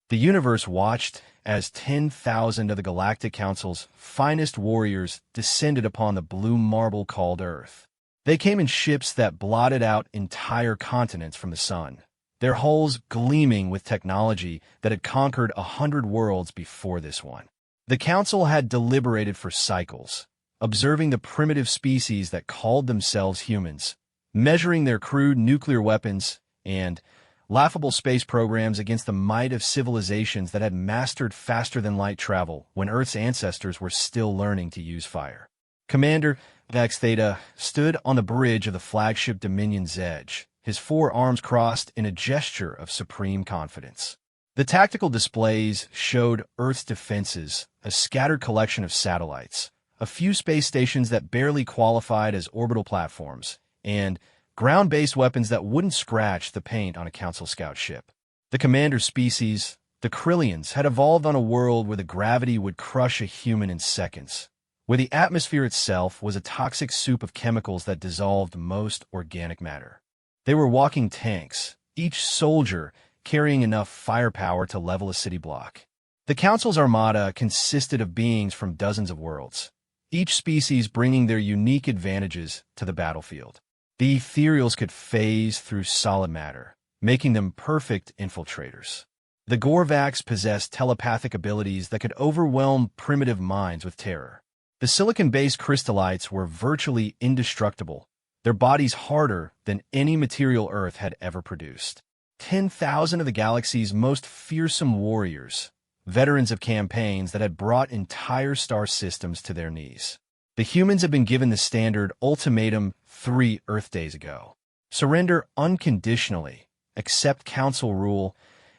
The universe watched as 10,000 of the Galactic Council's finest warriors descended upon the blue marble called Earth. They came in ships that blotted out entire continents from the sun, their hulls gleaming with technology that had conquered 100 worlds before this one. The Council had deliberated for cycles, observing the primitive species that called themselves humans, measuring their crude nuclear weapons and laughable space programs against the might of civilizations that had mastered faster-than-light travel when Earth's ancestors were still learning to use fire. Commander Vax Theta stood on the bridge of the flagship Dominion's edge, his 4 arms crossed in a gesture of supreme confidence. The tactical displays showed Earth's defenses, a scattered collection of satellites, a few space stations that barely qualified as orbital platforms, and ground-based weapons that wouldn't scratch the paint on a Council scout ship. The commander species, the Krillians, had evolved on a world where the gravity would crush a human in seconds, where the atmosphere itself was a toxic soup of chemicals that dissolved most organic matter. They were walking tanks, each soldier carrying enough firepower to level a city block. The Council's armada consisted of beings from dozens of worlds, each species bringing their unique advantages to the battlefield. The ethereals could phase through solid matter, making them perfect infiltrators. The Gorvax possessed telepathic abilities that could overwhelm primitive minds with terror. The silicon-based crystallites were virtually indestructible, their bodies harder than any material Earth had ever produced. 10,000 of the galaxy's most fearsome warriors, veterans of campaigns that had brought entire star systems to their knees. The humans had been given the standard ultimatum 3 Earth days ago. Surrender unconditionally, accept Council rule,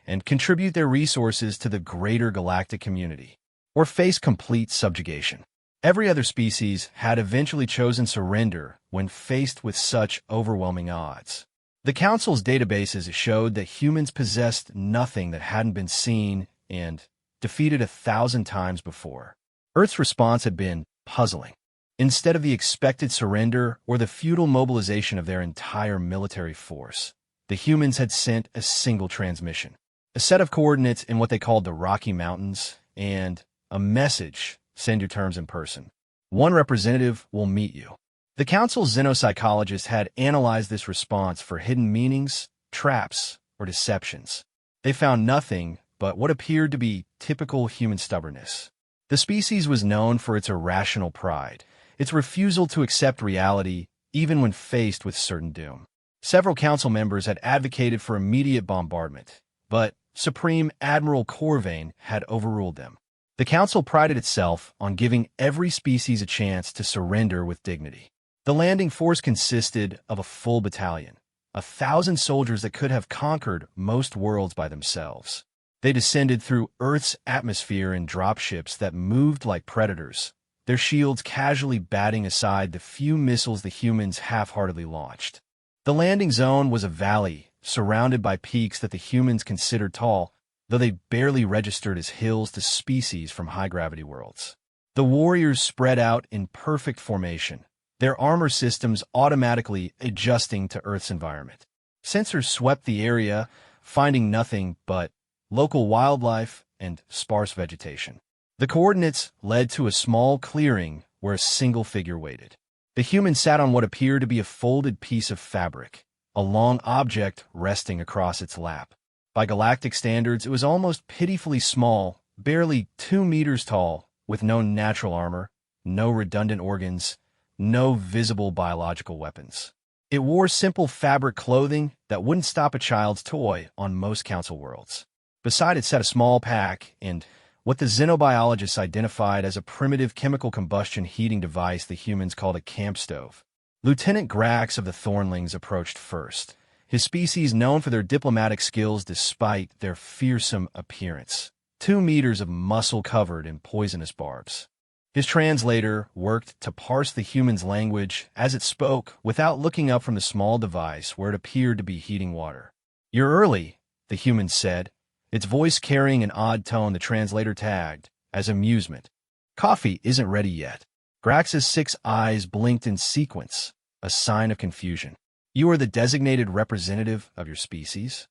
and contribute their resources to the greater galactic community, or face complete subjugation. Every other species had eventually chosen surrender when faced with such overwhelming odds. The Council's databases showed that humans possessed nothing that hadn't been seen and defeated 1,000 times before. Earth's response had been puzzling. Instead of the expected surrender or the futile mobilization of their entire military force, the humans had sent a single transmission, a set of coordinates in what they called the Rocky Mountains, and a message: send your terms in person. One representative will meet you. The Council's xenopsychologists had analyzed this response for hidden meanings, traps, or deceptions. They found nothing but what appeared to be typical human stubbornness. The species was known for its irrational pride, its refusal to accept reality even when faced with certain doom. Several Council members had advocated for immediate bombardment, but Supreme Admiral Corvain had overruled them. The Council prided itself on giving every species a chance to surrender with dignity. The landing force consisted of a full battalion, 1,000 soldiers that could have conquered most worlds by themselves. They descended through Earth's atmosphere in dropships that moved like predators, their shields casually batting aside the few missiles the humans half-heartedly launched. The landing zone was a valley surrounded by peaks that the humans considered tall, though they barely registered as hills to species from high-gravity worlds. The warriors spread out in perfect formation, their armor systems automatically adjusting to Earth's environment. Sensors swept the area, finding nothing but local wildlife and sparse vegetation. The coordinates led to a small clearing where a single figure waited. The human sat on what appeared to be a folded piece of fabric, a long object resting across its lap. By galactic standards, it was almost pitifully small, barely 2 meters tall, with no natural armor, no redundant organs, no visible biological weapons. It wore simple fabric clothing that wouldn't stop a child's toy on most Council worlds. Beside it sat a small pack and what the xenobiologists identified as a primitive chemical combustion heating device the humans called a camp stove. Lieutenant Grax of the Thornlings approached first, his species known for their diplomatic skills despite their fearsome appearance. 2 meters of muscle covered in poisonous barbs. His translator worked to parse the human's language as it spoke without looking up from the small device where it appeared to be heating water. "You're early," the human said, its voice carrying an odd tone the translator tagged as amusement. "Coffee isn't ready yet." Grax's 6 eyes blinked in sequence, a sign of confusion. "You are the designated representative of your species?"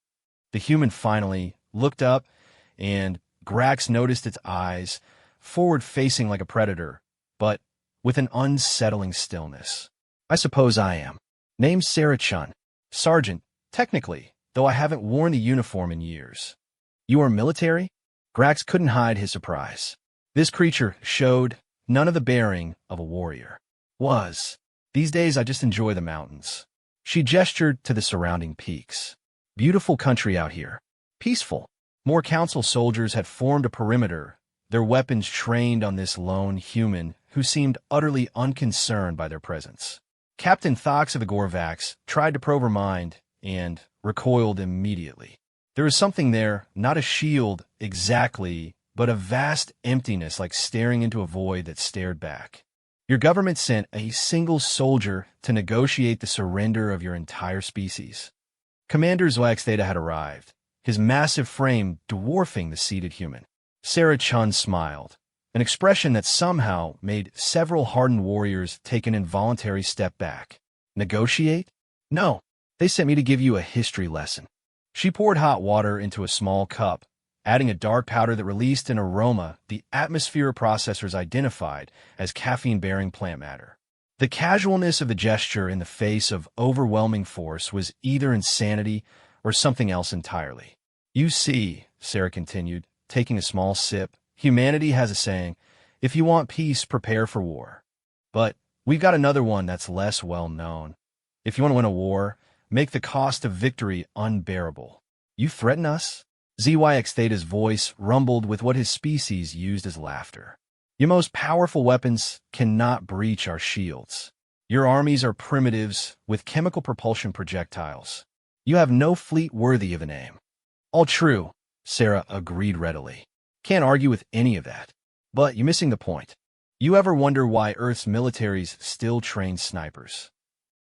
The human finally looked up, and Grax noticed its eyes, forward-facing like a predator, but with an unsettling stillness. I suppose I am. Name's Sarah Chun. Sergeant, technically, though I haven't worn the uniform in years. You are military? Grax couldn't hide his surprise. This creature showed none of the bearing of a warrior. These days I just enjoy the mountains. She gestured to the surrounding peaks. Beautiful country out here. Peaceful. More council soldiers had formed a perimeter, their weapons trained on this lone human who seemed utterly unconcerned by their presence. Captain Thox of the Gorvax tried to probe her mind and recoiled immediately. There was something there, not a shield exactly, but a vast emptiness like staring into a void that stared back. Your government sent a single soldier to negotiate the surrender of your entire species. Commander Zoaxtheta had arrived, his massive frame dwarfing the seated human. Sarah Chun smiled, an expression that somehow made several hardened warriors take an involuntary step back. Negotiate? No, they sent me to give you a history lesson. She poured hot water into a small cup, adding a dark powder that released an aroma the atmosphere processors identified as caffeine-bearing plant matter. The casualness of the gesture in the face of overwhelming force was either insanity or something else entirely. You see, Sarah continued, taking a small sip, humanity has a saying, if you want peace, prepare for war. But we've got another one that's less well known. If you want to win a war, make the cost of victory unbearable. You threaten us? ZYX Theta's voice rumbled with what his species used as laughter. Your most powerful weapons cannot breach our shields. Your armies are primitives with chemical propulsion projectiles. You have no fleet worthy of a name. All true, Sarah agreed readily. Can't argue with any of that. But you're missing the point. You ever wonder why Earth's militaries still train snipers?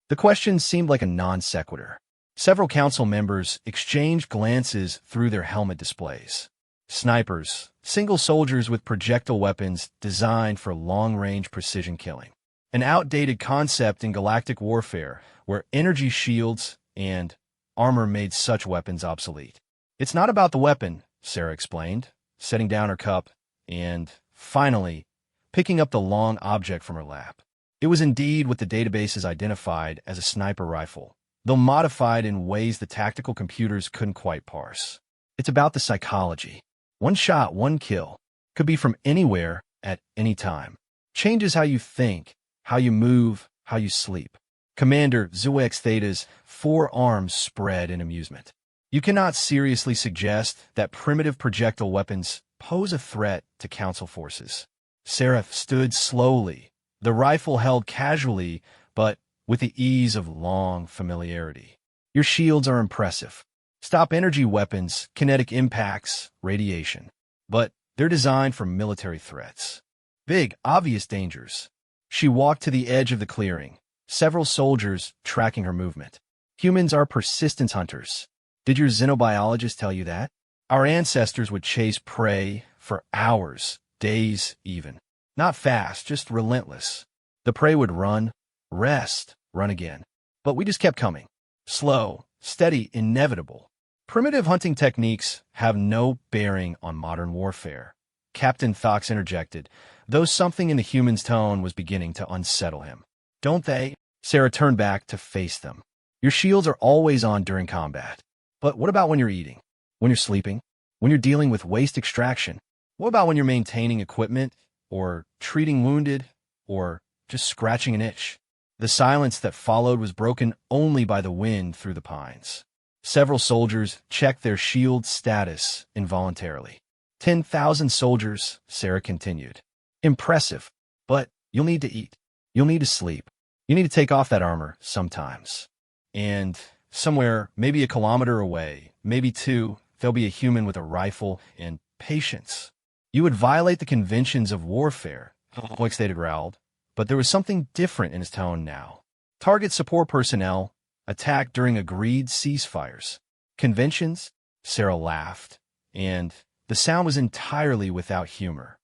The question seemed like a non sequitur. Several council members exchanged glances through their helmet displays. Snipers, single soldiers with projectile weapons designed for long-range precision killing. An outdated concept in galactic warfare where energy shields and armor made such weapons obsolete. It's not about the weapon, Sarah explained, setting down her cup and, finally, picking up the long object from her lap. It was indeed what the databases identified as a sniper rifle, though modified in ways the tactical computers couldn't quite parse. It's about the psychology. One shot, one kill, could be from anywhere, at any time. Changes how you think, how you move, how you sleep. Commander Zoax Theta's forearms spread in amusement. You cannot seriously suggest that primitive projectile weapons pose a threat to council forces. Sarah stood slowly, the rifle held casually, but with the ease of long familiarity. Your shields are impressive. Stop energy weapons, kinetic impacts, radiation. But they're designed for military threats. Big, obvious dangers. She walked to the edge of the clearing, several soldiers tracking her movement. Humans are persistence hunters. Did your xenobiologist tell you that? Our ancestors would chase prey for hours, days even. Not fast, just relentless. The prey would run, rest, run again. But we just kept coming. Slow, steady, inevitable. Primitive hunting techniques have no bearing on modern warfare. Captain Thox interjected, though something in the human's tone was beginning to unsettle him. Don't they? Sarah turned back to face them. Your shields are always on during combat. But what about when you're eating? When you're sleeping? When you're dealing with waste extraction? What about when you're maintaining equipment, or treating wounded, or just scratching an itch? The silence that followed was broken only by the wind through the pines. Several soldiers checked their shield status involuntarily. 10,000 soldiers, Sarah continued. Impressive, but you'll need to eat. You'll need to sleep. You need to take off that armor sometimes. And somewhere, maybe a kilometer away, maybe two, there'll be a human with a rifle and patience. You would violate the conventions of warfare, Hoixtheta growled, but there was something different in his tone now. Target support personnel attacked during agreed ceasefires. Conventions? Sarah laughed, and the sound was entirely without humor.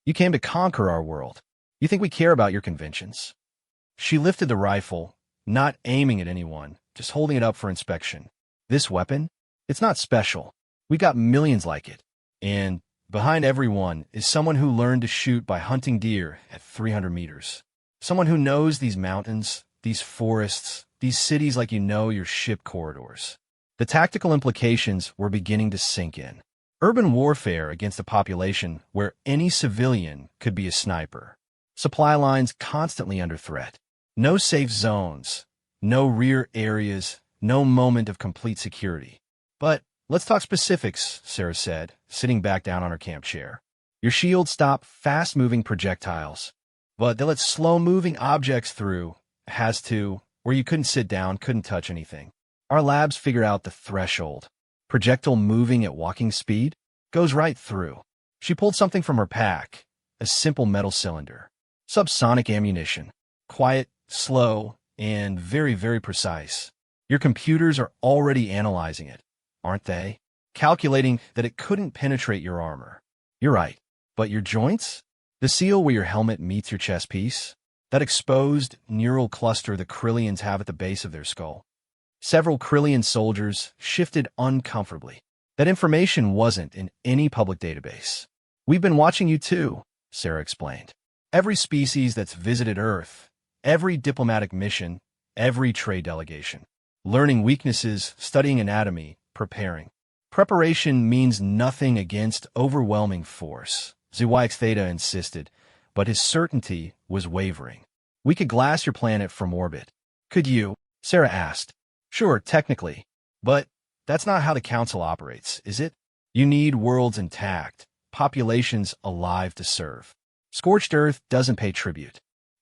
You came to conquer our world. You think we care about your conventions? She lifted the rifle, not aiming at anyone, just holding it up for inspection. This weapon? It's not special. We've got millions like it. And behind everyone is someone who learned to shoot by hunting deer at 300 meters. Someone who knows these mountains, these forests, these cities like you know your ship corridors. The tactical implications were beginning to sink in. Urban warfare against a population where any civilian could be a sniper. Supply lines constantly under threat. No safe zones, no rear areas, no moment of complete security. But let's talk specifics, Sarah said, sitting back down on her camp chair. Your shields stop fast-moving projectiles, but they let slow-moving objects through, where you couldn't sit down, couldn't touch anything. Our labs figure out the threshold. Projectile moving at walking speed goes right through. She pulled something from her pack, a simple metal cylinder. Subsonic ammunition. Quiet, slow, and very, very precise. Your computers are already analyzing it, aren't they? Calculating that it couldn't penetrate your armor. You're right. But your joints? The seal where your helmet meets your chest piece? That exposed neural cluster the Krillians have at the base of their skull. Several Krillian soldiers shifted uncomfortably. That information wasn't in any public database. We've been watching you too, Sarah explained. Every species that's visited Earth, every diplomatic mission, every trade delegation. Learning weaknesses, studying anatomy, preparing. Preparation means nothing against overwhelming force, HFY Theta insisted, but his certainty was wavering. We could glass your planet from orbit. Could you? Sarah asked. Sure, technically. But that's not how the Council operates, is it? You need worlds intact, populations alive to serve. Scorched Earth doesn't pay tribute.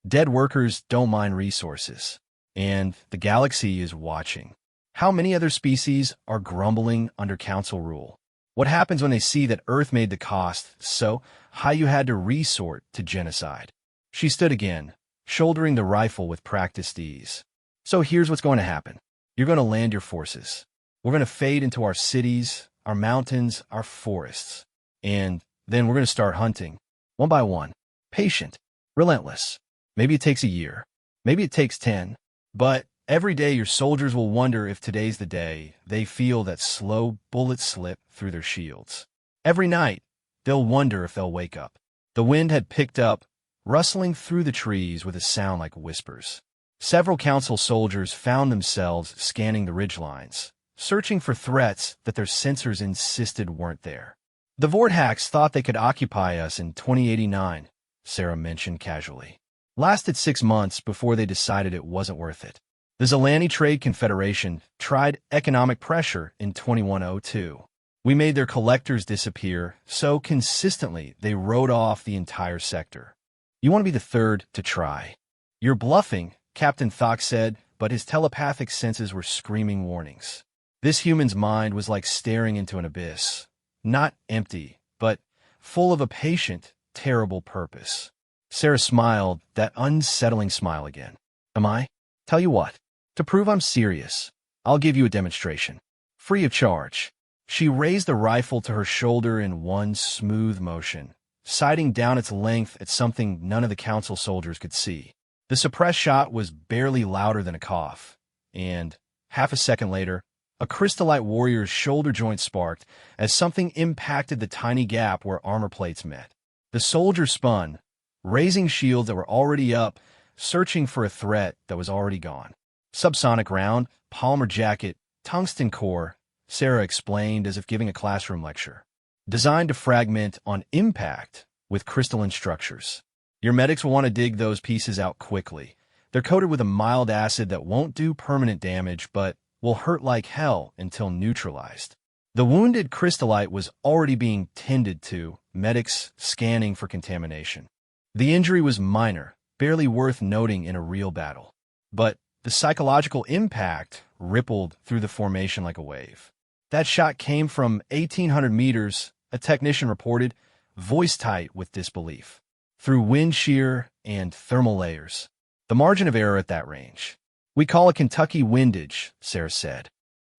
Dead workers don't mine resources. And the galaxy is watching. How many other species are grumbling under Council rule? What happens when they see that Earth made the cost so high you had to resort to genocide? She stood again, shouldering the rifle with practiced ease. So here's what's going to happen. You're going to land your forces. We're going to fade into our cities, our mountains, our forests. And then we're going to start hunting, one by one. Patient, relentless. Maybe it takes a year. Maybe it takes 10. But every day your soldiers will wonder if today's the day they feel that slow bullet slip through their shields. Every night, they'll wonder if they'll wake up. The wind had picked up, rustling through the trees with a sound like whispers. Several Council soldiers found themselves scanning the ridgelines, searching for threats that their sensors insisted weren't there. The Vortex thought they could occupy us in 2089, Sarah mentioned casually. Lasted 6 months before they decided it wasn't worth it. The Zilani Trade Confederation tried economic pressure in 2102. We made their collectors disappear so consistently they wrote off the entire sector. You want to be the third to try. You're bluffing, Captain Thok said, but his telepathic senses were screaming warnings. This human's mind was like staring into an abyss. Not empty, but full of a patient, terrible purpose. Sarah smiled, that unsettling smile again. Am I? Tell you what, to prove I'm serious, I'll give you a demonstration. Free of charge. She raised the rifle to her shoulder in one smooth motion, sighting down its length at something none of the Council soldiers could see. The suppressed shot was barely louder than a cough, and, half a second later, a crystallite warrior's shoulder joint sparked as something impacted the tiny gap where armor plates met. The soldier spun, raising shields that were already up, searching for a threat that was already gone. Subsonic round, polymer jacket, tungsten core, Sarah explained as if giving a classroom lecture. Designed to fragment on impact with crystalline structures. Your medics will want to dig those pieces out quickly. They're coated with a mild acid that won't do permanent damage, but will hurt like hell until neutralized. The wounded crystallite was already being tended to, medics scanning for contamination. The injury was minor, barely worth noting in a real battle. But the psychological impact rippled through the formation like a wave. That shot came from 1,800 meters, a technician reported, voice tight with disbelief. Through wind shear and thermal layers. The margin of error at that range. We call it Kentucky windage, Sarah said.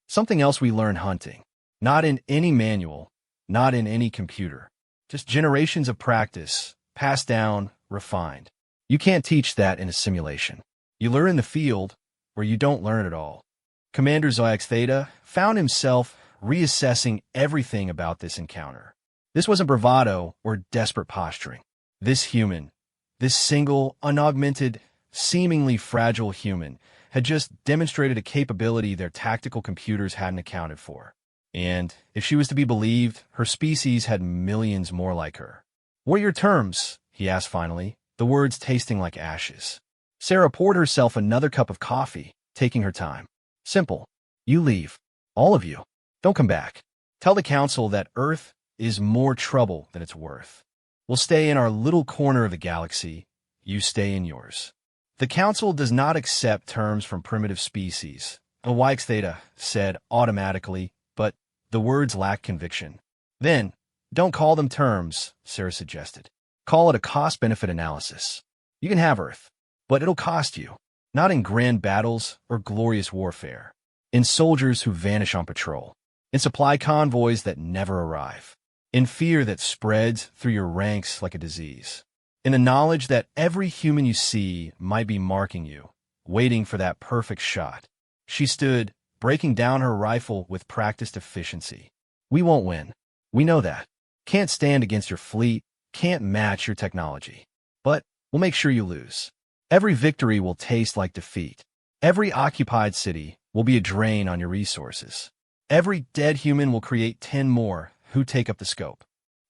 Something else we learn hunting. Not in any manual, not in any computer. Just generations of practice, passed down, refined. You can't teach that in a simulation. You learn in the field, where you don't learn at all. Commander HFY Theta found himself reassessing everything about this encounter. This wasn't bravado or desperate posturing. This human, this single, unaugmented, seemingly fragile human, had just demonstrated a capability their tactical computers hadn't accounted for. And, if she was to be believed, her species had millions more like her. "What are your terms?" he asked finally, the words tasting like ashes. Sarah poured herself another cup of coffee, taking her time. "Simple. You leave. All of you. Don't come back. Tell the council that Earth is more trouble than it's worth. We'll stay in our little corner of the galaxy. You stay in yours." The council does not accept terms from primitive species, Theta said automatically, but the words lack conviction. "Then, don't call them terms," Sarah suggested. "Call it a cost-benefit analysis. You can have Earth, but it'll cost you, not in grand battles or glorious warfare, in soldiers who vanish on patrol, in supply convoys that never arrive, in fear that spreads through your ranks like a disease, in the knowledge that every human you see might be marking you, waiting for that perfect shot." She stood, breaking down her rifle with practiced efficiency. "We won't win. We know that. Can't stand against your fleet, can't match your technology. But we'll make sure you lose. Every victory will taste like defeat. Every occupied city will be a drain on your resources. Every dead human will create 10 more who take up the scope."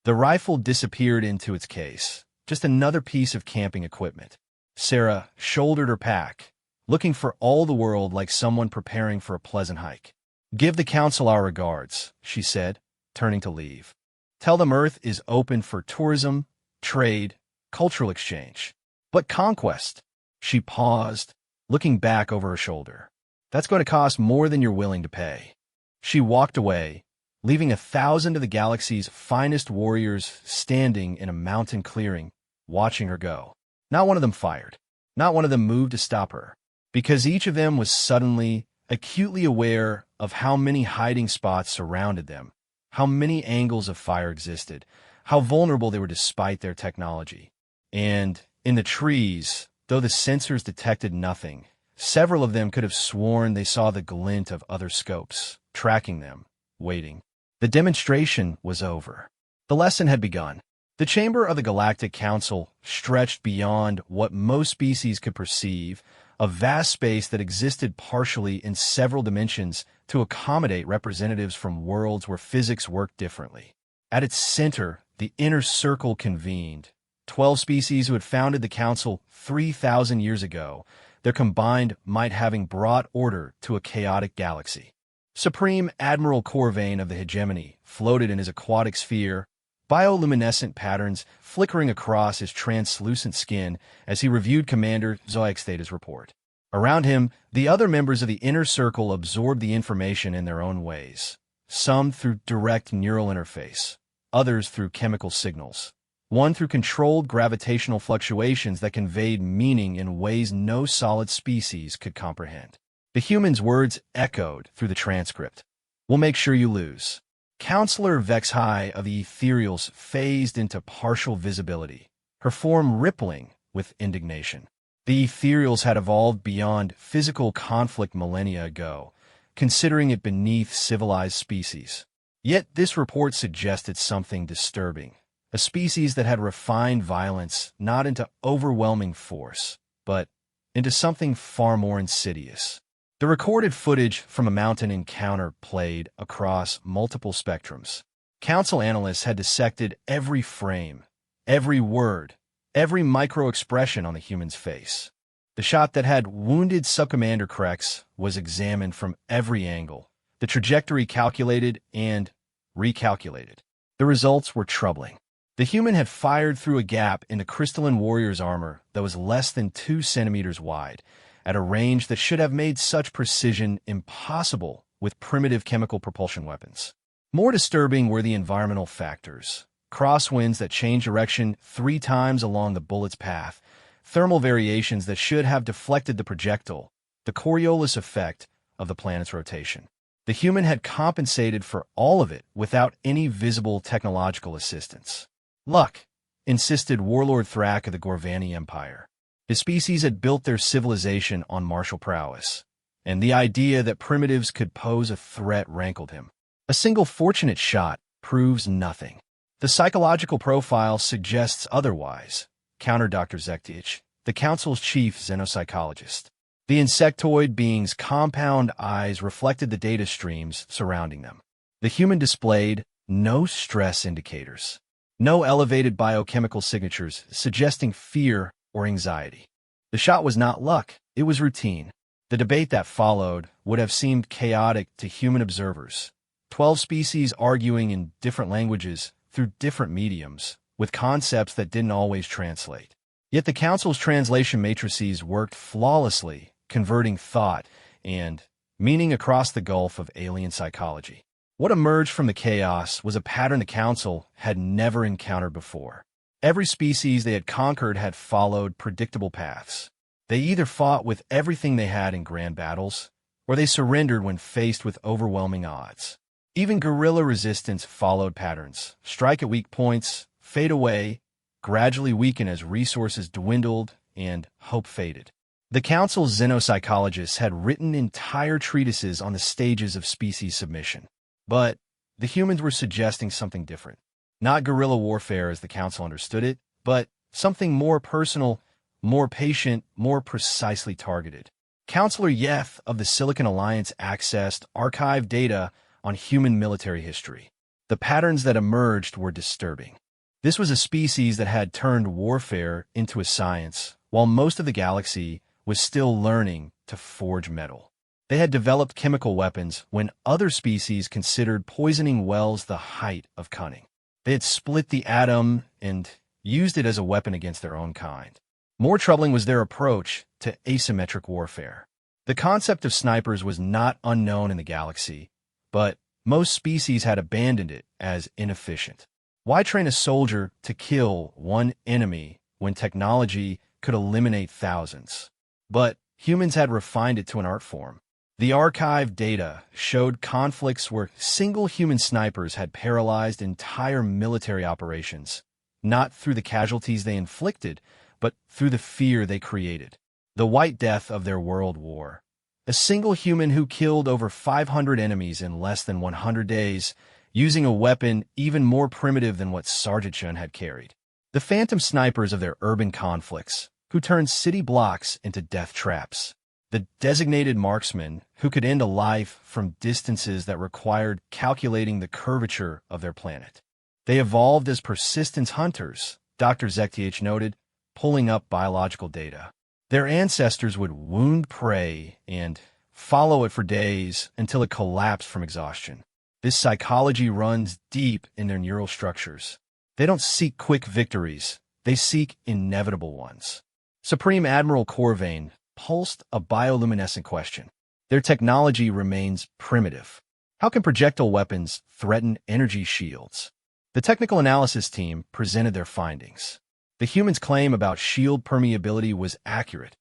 The rifle disappeared into its case, just another piece of camping equipment. Sarah shouldered her pack, looking for all the world like someone preparing for a pleasant hike. "Give the council our regards," she said, turning to leave. "Tell them Earth is open for tourism, trade, cultural exchange. But conquest." She paused, looking back over her shoulder. "That's going to cost more than you're willing to pay." She walked away, leaving 1,000 of the galaxy's finest warriors standing in a mountain clearing, watching her go. Not one of them fired. Not one of them moved to stop her, because each of them was suddenly, acutely aware of how many hiding spots surrounded them, how many angles of fire existed, how vulnerable they were despite their technology. And, in the trees, though the sensors detected nothing, several of them could have sworn they saw the glint of other scopes, tracking them, waiting. The demonstration was over. The lesson had begun. The chamber of the Galactic Council stretched beyond what most species could perceive, a vast space that existed partially in several dimensions to accommodate representatives from worlds where physics worked differently. At its center, the inner circle convened. 12 species who had founded the Council 3,000 years ago, their combined might having brought order to a chaotic galaxy. Supreme Admiral Corvain of the Hegemony floated in his aquatic sphere, bioluminescent patterns flickering across his translucent skin as he reviewed Commander Theta's report. Around him, the other members of the inner circle absorbed the information in their own ways, some through direct neural interface, others through chemical signals, one through controlled gravitational fluctuations that conveyed meaning in ways no solid species could comprehend. The human's words echoed through the transcript. "We'll make sure you lose." Counselor Vexhai of the Ethereals phased into partial visibility, her form rippling with indignation. The Ethereals had evolved beyond physical conflict millennia ago, considering it beneath civilized species. Yet this report suggested something disturbing, a species that had refined violence not into overwhelming force, but into something far more insidious. The recorded footage from a mountain encounter played across multiple spectrums. Council analysts had dissected every frame, every word, every micro-expression on the human's face. The shot that had wounded Subcommander Krex was examined from every angle, the trajectory calculated and recalculated. The results were troubling. The human had fired through a gap in the crystalline warrior's armor that was less than 2 centimeters wide, at a range that should have made such precision impossible with primitive chemical propulsion weapons. More disturbing were the environmental factors. Crosswinds that changed direction 3 times along the bullet's path, thermal variations that should have deflected the projectile, the Coriolis effect of the planet's rotation. The human had compensated for all of it without any visible technological assistance. "Luck," insisted Warlord Thrak of the Gorvani Empire. His species had built their civilization on martial prowess, and the idea that primitives could pose a threat rankled him. A single fortunate shot proves nothing. The psychological profile suggests otherwise, countered Dr. Zektich, the Council's chief xenopsychologist. The insectoid beings' compound eyes reflected the data streams surrounding them. The human displayed no stress indicators, no elevated biochemical signatures suggesting fear or anxiety. The shot was not luck, it was routine. The debate that followed would have seemed chaotic to human observers. 12 species arguing in different languages through different mediums, with concepts that didn't always translate. Yet the Council's translation matrices worked flawlessly, converting thought and meaning across the gulf of alien psychology. What emerged from the chaos was a pattern the Council had never encountered before. Every species they had conquered had followed predictable paths. They either fought with everything they had in grand battles, or they surrendered when faced with overwhelming odds. Even guerrilla resistance followed patterns: strike at weak points, fade away, gradually weaken as resources dwindled, and hope faded. The Council's xenopsychologists had written entire treatises on the stages of species submission. But the humans were suggesting something different. Not guerrilla warfare as the Council understood it, but something more personal, more patient, more precisely targeted. Counselor Yeth of the Silicon Alliance accessed archived data on human military history. The patterns that emerged were disturbing. This was a species that had turned warfare into a science, while most of the galaxy was still learning to forge metal. They had developed chemical weapons when other species considered poisoning wells the height of cunning. They had split the atom and used it as a weapon against their own kind. More troubling was their approach to asymmetric warfare. The concept of snipers was not unknown in the galaxy, but most species had abandoned it as inefficient. Why train a soldier to kill one enemy when technology could eliminate thousands? But humans had refined it to an art form. The archived data showed conflicts where single human snipers had paralyzed entire military operations, not through the casualties they inflicted, but through the fear they created. The White Death of their world war. A single human who killed over 500 enemies in less than 100 days, using a weapon even more primitive than what Sergeant Chun had carried. The phantom snipers of their urban conflicts, who turned city blocks into death traps. The designated marksmen, who could end a life from distances that required calculating the curvature of their planet. They evolved as persistence hunters, Dr. Zektich noted, pulling up biological data. Their ancestors would wound prey and follow it for days until it collapsed from exhaustion. This psychology runs deep in their neural structures. They don't seek quick victories, they seek inevitable ones. Supreme Admiral Corvain pulsed a bioluminescent question. Their technology remains primitive. How can projectile weapons threaten energy shields? The technical analysis team presented their findings. The humans' claim about shield permeability was accurate,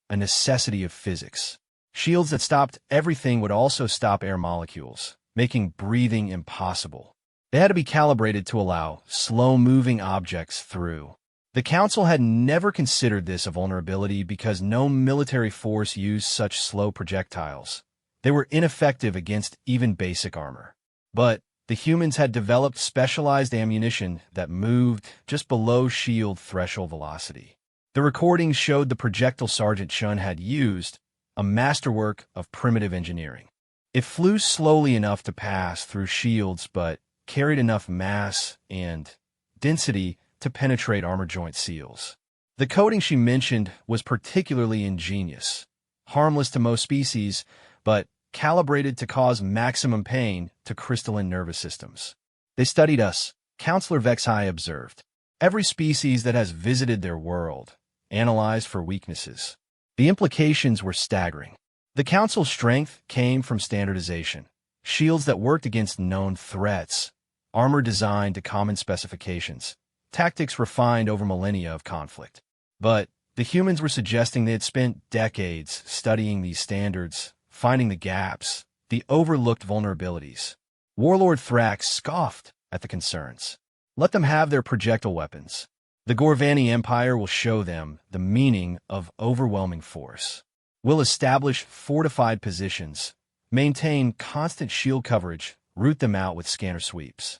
a necessity of physics. Shields that stopped everything would also stop air molecules, making breathing impossible. They had to be calibrated to allow slow-moving objects through. The Council had never considered this a vulnerability because no military force used such slow projectiles. They were ineffective against even basic armor. But the humans had developed specialized ammunition that moved just below shield threshold velocity. The recordings showed the projectile Sergeant Chun had used, a masterwork of primitive engineering. It flew slowly enough to pass through shields but carried enough mass and density to penetrate armor joint seals. The coding she mentioned was particularly ingenious, harmless to most species, but calibrated to cause maximum pain to crystalline nervous systems. They studied us, Counselor Vexhai observed. Every species that has visited their world, analyzed for weaknesses. The implications were staggering. The Council's strength came from standardization. Shields that worked against known threats, armor designed to common specifications, tactics refined over millennia of conflict. But the humans were suggesting they had spent decades studying these standards, finding the gaps, the overlooked vulnerabilities. Warlord Thrax scoffed at the concerns. Let them have their projectile weapons. The Gorvani Empire will show them the meaning of overwhelming force. We'll establish fortified positions, maintain constant shield coverage, root them out with scanner sweeps.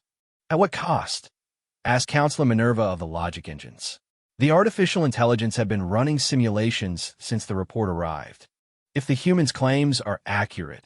At what cost? asked Counselor Minerva of the logic engines. The artificial intelligence had been running simulations since the report arrived. If the humans' claims are accurate,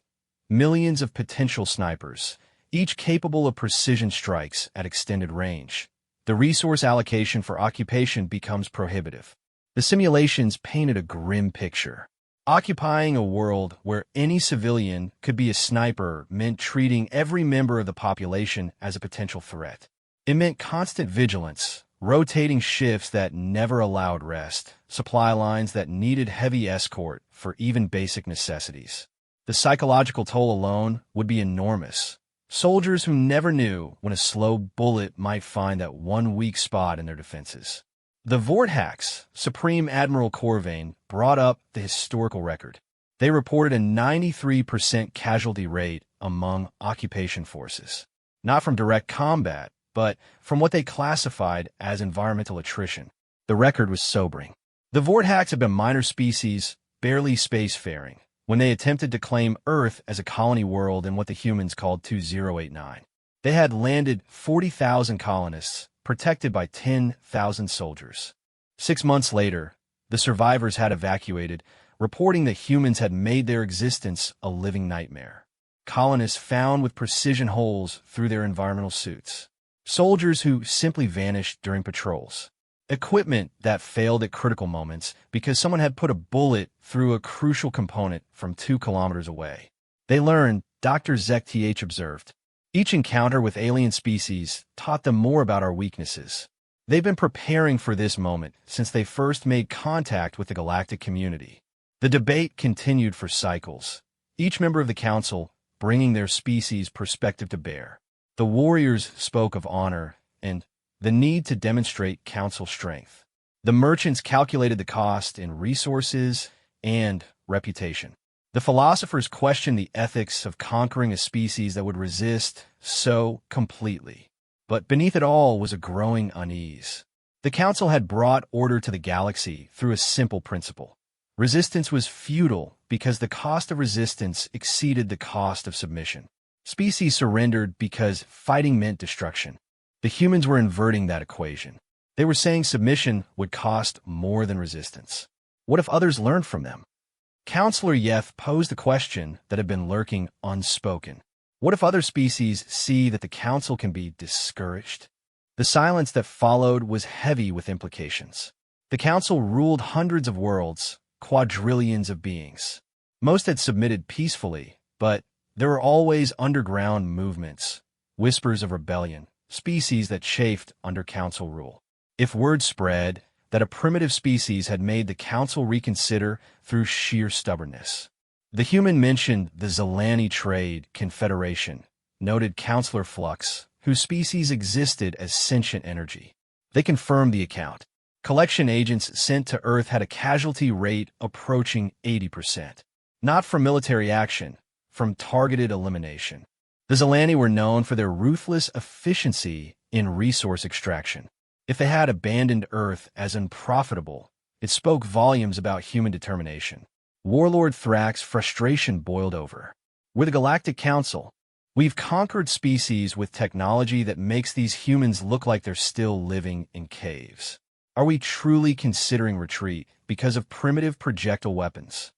millions of potential snipers, each capable of precision strikes at extended range, the resource allocation for occupation becomes prohibitive. The simulations painted a grim picture. Occupying a world where any civilian could be a sniper meant treating every member of the population as a potential threat. It meant constant vigilance, rotating shifts that never allowed rest, supply lines that needed heavy escort for even basic necessities. The psychological toll alone would be enormous. Soldiers who never knew when a slow bullet might find that one weak spot in their defenses. The Vortex, Supreme Admiral Corvain, brought up the historical record. They reported a 93% casualty rate among occupation forces. Not from direct combat, but from what they classified as environmental attrition. The record was sobering. The Vortex had been minor species, barely spacefaring, when they attempted to claim Earth as a colony world in what the humans called 2089. They had landed 40,000 colonists, protected by 10,000 soldiers. 6 months later, the survivors had evacuated, reporting that humans had made their existence a living nightmare. Colonists found with precision holes through their environmental suits. Soldiers who simply vanished during patrols. Equipment that failed at critical moments because someone had put a bullet through a crucial component from 2 kilometers away. They learned, Dr. Zekth observed, each encounter with alien species taught them more about our weaknesses. They've been preparing for this moment since they first made contact with the galactic community. The debate continued for cycles, each member of the council bringing their species' perspective to bear. The warriors spoke of honor and the need to demonstrate council strength. The merchants calculated the cost in resources and reputation. The philosophers questioned the ethics of conquering a species that would resist so completely. But beneath it all was a growing unease. The council had brought order to the galaxy through a simple principle. Resistance was futile because the cost of resistance exceeded the cost of submission. Species surrendered because fighting meant destruction. The humans were inverting that equation. They were saying submission would cost more than resistance. What if others learned from them? Counselor Yeth posed a question that had been lurking unspoken. What if other species see that the council can be discouraged? The silence that followed was heavy with implications. The council ruled hundreds of worlds, quadrillions of beings. Most had submitted peacefully, but there were always underground movements, whispers of rebellion, species that chafed under council rule. If word spread that a primitive species had made the council reconsider through sheer stubbornness. The human mentioned the Zelani Trade Confederation, noted Counselor Flux, whose species existed as sentient energy. They confirmed the account. Collection agents sent to Earth had a casualty rate approaching 80%. Not from military action, from targeted elimination. The Zelani were known for their ruthless efficiency in resource extraction. If they had abandoned Earth as unprofitable, it spoke volumes about human determination. Warlord Thrax's frustration boiled over. We're the Galactic Council. We've conquered species with technology that makes these humans look like they're still living in caves. Are we truly considering retreat because of primitive projectile weapons?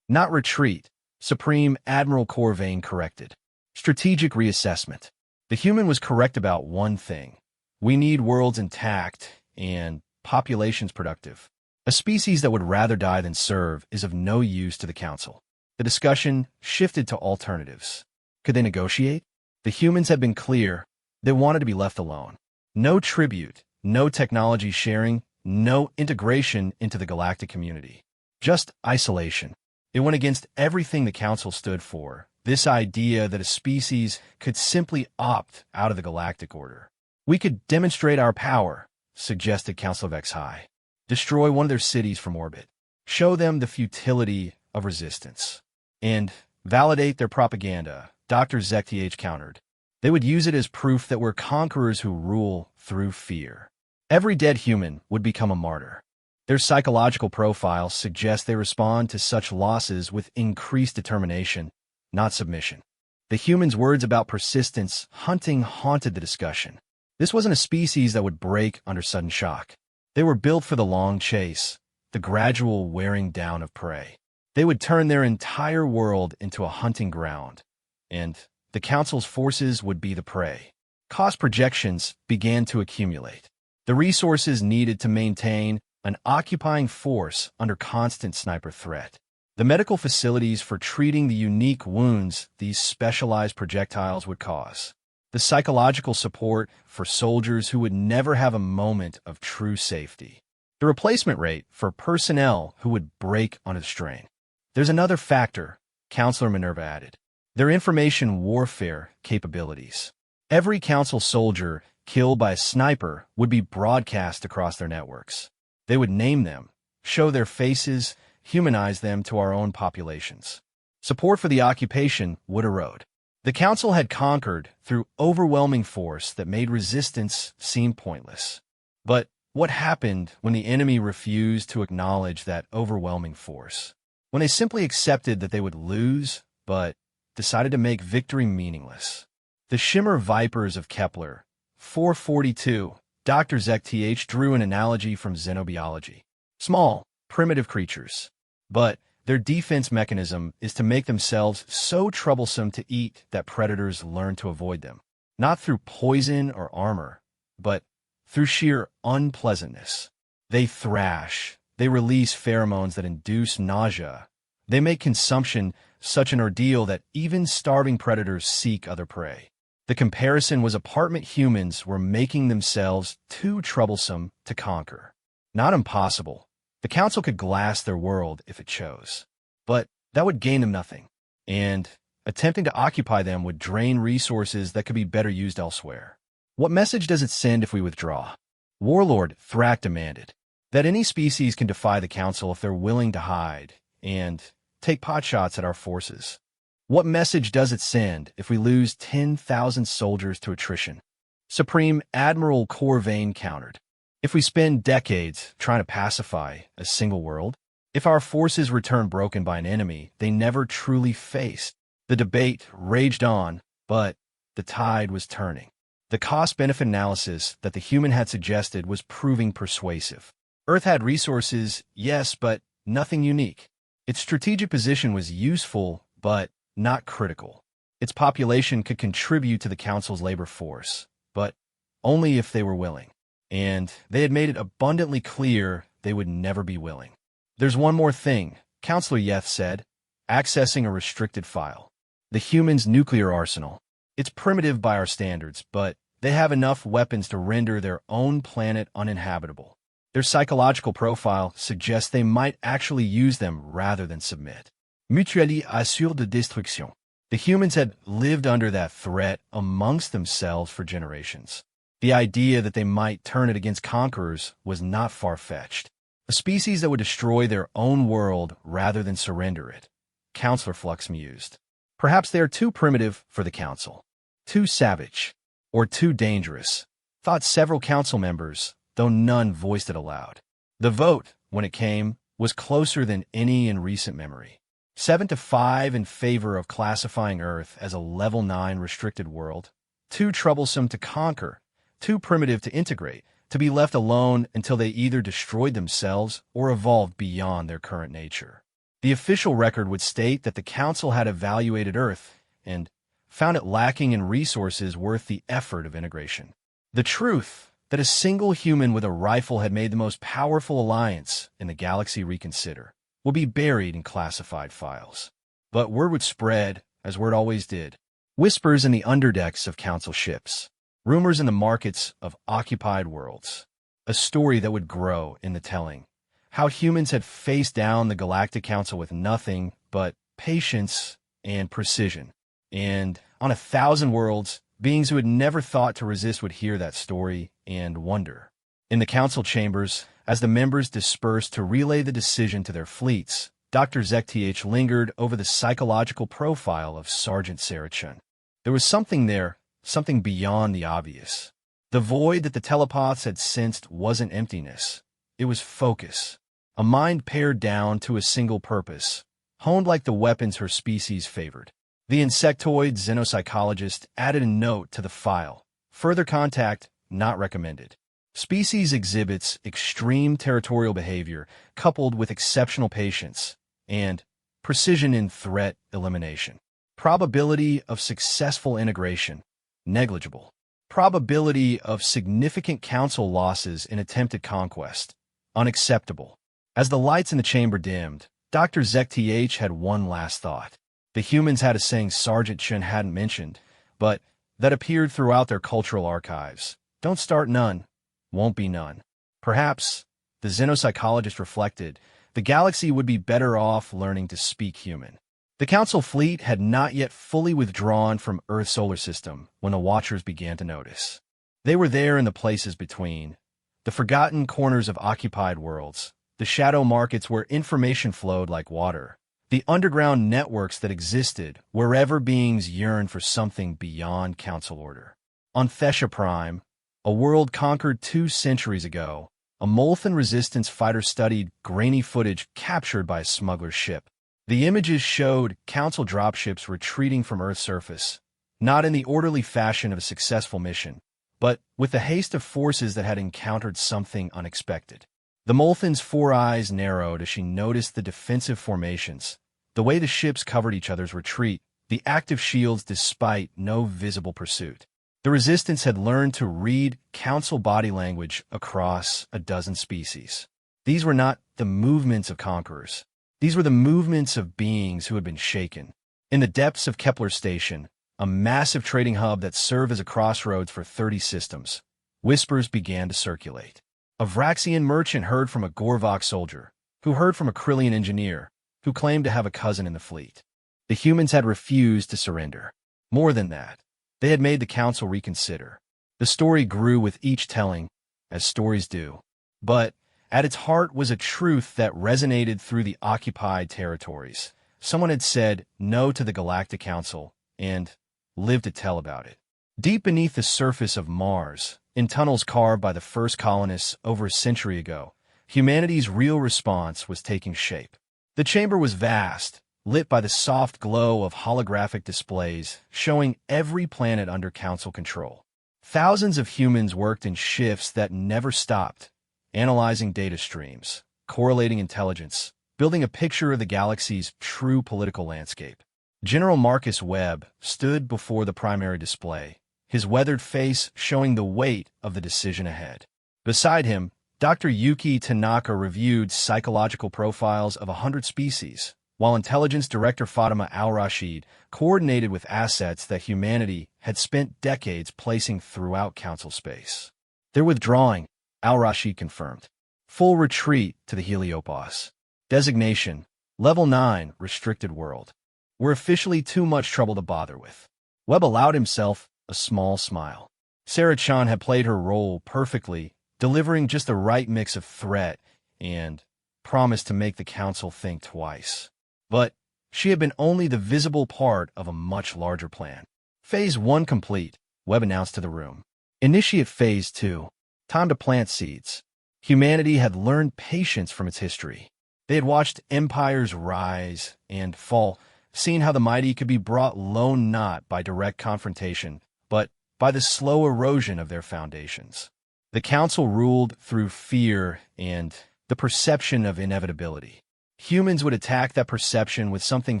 Not retreat, Supreme Admiral Corvain corrected. Strategic reassessment. The human was correct about one thing. We need worlds intact and populations productive. A species that would rather die than serve is of no use to the council. The discussion shifted to alternatives. Could they negotiate? The humans had been clear. They wanted to be left alone. No tribute, no technology sharing, no integration into the galactic community. Just isolation. It went against everything the council stood for, this idea that a species could simply opt out of the galactic order. We could demonstrate our power, suggested Council of X-High. Destroy one of their cities from orbit. Show them the futility of resistance. And validate their propaganda, Dr. Zekth countered. They would use it as proof that we're conquerors who rule through fear. Every dead human would become a martyr. Their psychological profiles suggest they respond to such losses with increased determination, not submission. The humans' words about persistence hunting haunted the discussion. This wasn't a species that would break under sudden shock. They were built for the long chase, the gradual wearing down of prey. They would turn their entire world into a hunting ground, and the Council's forces would be the prey. Cost projections began to accumulate. The resources needed to maintain an occupying force under constant sniper threat. The medical facilities for treating the unique wounds these specialized projectiles would cause. The psychological support for soldiers who would never have a moment of true safety. The replacement rate for personnel who would break under the strain. There's another factor, Counselor Minerva added. Their information warfare capabilities. Every Council soldier killed by a sniper would be broadcast across their networks. They would name them, show their faces, humanize them to our own populations. Support for the occupation would erode. The Council had conquered through overwhelming force that made resistance seem pointless. But what happened when the enemy refused to acknowledge that overwhelming force? When they simply accepted that they would lose, but decided to make victory meaningless. The Shimmer Vipers of Kepler, 442, Dr. Zek drew an analogy from xenobiology. Small, primitive creatures. But their defense mechanism is to make themselves so troublesome to eat that predators learn to avoid them. Not through poison or armor, but through sheer unpleasantness. They thrash. They release pheromones that induce nausea. They make consumption such an ordeal that even starving predators seek other prey. The comparison was apartment humans were making themselves too troublesome to conquer. Not impossible. The Council could glass their world if it chose. But that would gain them nothing. And attempting to occupy them would drain resources that could be better used elsewhere. What message does it send if we withdraw? Warlord Thrak demanded that any species can defy the Council if they're willing to hide and take potshots at our forces. What message does it send if we lose 10,000 soldiers to attrition? Supreme Admiral Corvain countered. If we spend decades trying to pacify a single world, if our forces return broken by an enemy they never truly faced, the debate raged on, but the tide was turning. The cost-benefit analysis that the human had suggested was proving persuasive. Earth had resources, yes, but nothing unique. Its strategic position was useful, but not critical. Its population could contribute to the Council's labor force, but only if they were willing. And they had made it abundantly clear they would never be willing. There's one more thing, Counselor Yeth said, accessing a restricted file. The humans' nuclear arsenal. It's primitive by our standards, but they have enough weapons to render their own planet uninhabitable. Their psychological profile suggests they might actually use them rather than submit. Mutuellement assurés de destruction. The humans had lived under that threat amongst themselves for generations. The idea that they might turn it against conquerors was not far-fetched. A species that would destroy their own world rather than surrender it. Counselor Flux mused. Perhaps they are too primitive for the Council. Too savage. Or too dangerous. Thought several Council members, though none voiced it aloud. The vote, when it came, was closer than any in recent memory. 7-5 in favor of classifying Earth as a Level 9 restricted world. Too troublesome to conquer. Too primitive to integrate, to be left alone until they either destroyed themselves or evolved beyond their current nature. The official record would state that the Council had evaluated Earth and found it lacking in resources worth the effort of integration. The truth that a single human with a rifle had made the most powerful alliance in the galaxy reconsider will be buried in classified files. But word would spread, as word always did. Whispers in the underdecks of Council ships. Rumors in the markets of occupied worlds. A story that would grow in the telling. How humans had faced down the Galactic Council with nothing but patience and precision. And on 1,000 worlds, beings who had never thought to resist would hear that story and wonder. In the Council chambers, as the members dispersed to relay the decision to their fleets, Dr. Zek lingered over the psychological profile of Sergeant Sarachun. There was something there, something beyond the obvious. The void that the telepaths had sensed wasn't emptiness. It was focus. A mind pared down to a single purpose, honed like the weapons her species favored. The insectoid xenopsychologist added a note to the file. Further contact not recommended. Species exhibits extreme territorial behavior coupled with exceptional patience and precision in threat elimination. Probability of successful integration, negligible. Probability of significant council losses in attempted conquest, unacceptable. As the lights in the chamber dimmed, Dr. Zekth had one last thought. The humans had a saying Sergeant Chen hadn't mentioned, but that appeared throughout their cultural archives. Don't start none, won't be none. Perhaps, the xenopsychologist reflected, the galaxy would be better off learning to speak human. The Council fleet had not yet fully withdrawn from Earth's solar system when the Watchers began to notice. They were there in the places between, the forgotten corners of occupied worlds, the shadow markets where information flowed like water, the underground networks that existed wherever beings yearned for something beyond Council order. On Thesha Prime, a world conquered 2 centuries ago, a Molthan resistance fighter studied grainy footage captured by a smuggler's ship. The images showed Council dropships retreating from Earth's surface, not in the orderly fashion of a successful mission, but with the haste of forces that had encountered something unexpected. The Molthan's 4 eyes narrowed as she noticed the defensive formations, the way the ships covered each other's retreat, the active shields despite no visible pursuit. The Resistance had learned to read Council body language across a dozen species. These were not the movements of conquerors. These were the movements of beings who had been shaken. In the depths of Kepler Station, a massive trading hub that served as a crossroads for 30 systems, whispers began to circulate. A Vraxian merchant heard from a Gorvok soldier, who heard from a Krillian engineer, who claimed to have a cousin in the fleet. The humans had refused to surrender. More than that, they had made the Council reconsider. The story grew with each telling, as stories do. But at its heart was a truth that resonated through the occupied territories. Someone had said no to the Galactic Council and lived to tell about it. Deep beneath the surface of Mars, in tunnels carved by the first colonists over a century ago, humanity's real response was taking shape. The chamber was vast, lit by the soft glow of holographic displays showing every planet under Council control. Thousands of humans worked in shifts that never stopped, analyzing data streams, correlating intelligence, building a picture of the galaxy's true political landscape. General Marcus Webb stood before the primary display, his weathered face showing the weight of the decision ahead. Beside him, Dr. Yuki Tanaka reviewed psychological profiles of 100 species, while Intelligence Director Fatima Al-Rashid coordinated with assets that humanity had spent decades placing throughout Council space. They're withdrawing, Al-Rashid confirmed. Full retreat to the Heliopause. Designation, Level 9, Restricted World. We're officially too much trouble to bother with. Webb allowed himself a small smile. Sarah Chan had played her role perfectly, delivering just the right mix of threat and promise to make the Council think twice. But she had been only the visible part of a much larger plan. Phase 1 complete, Webb announced to the room. Initiate Phase 2. Time to plant seeds. Humanity had learned patience from its history. They had watched empires rise and fall, seen how the mighty could be brought low not by direct confrontation, but by the slow erosion of their foundations. The Council ruled through fear and the perception of inevitability. Humans would attack that perception with something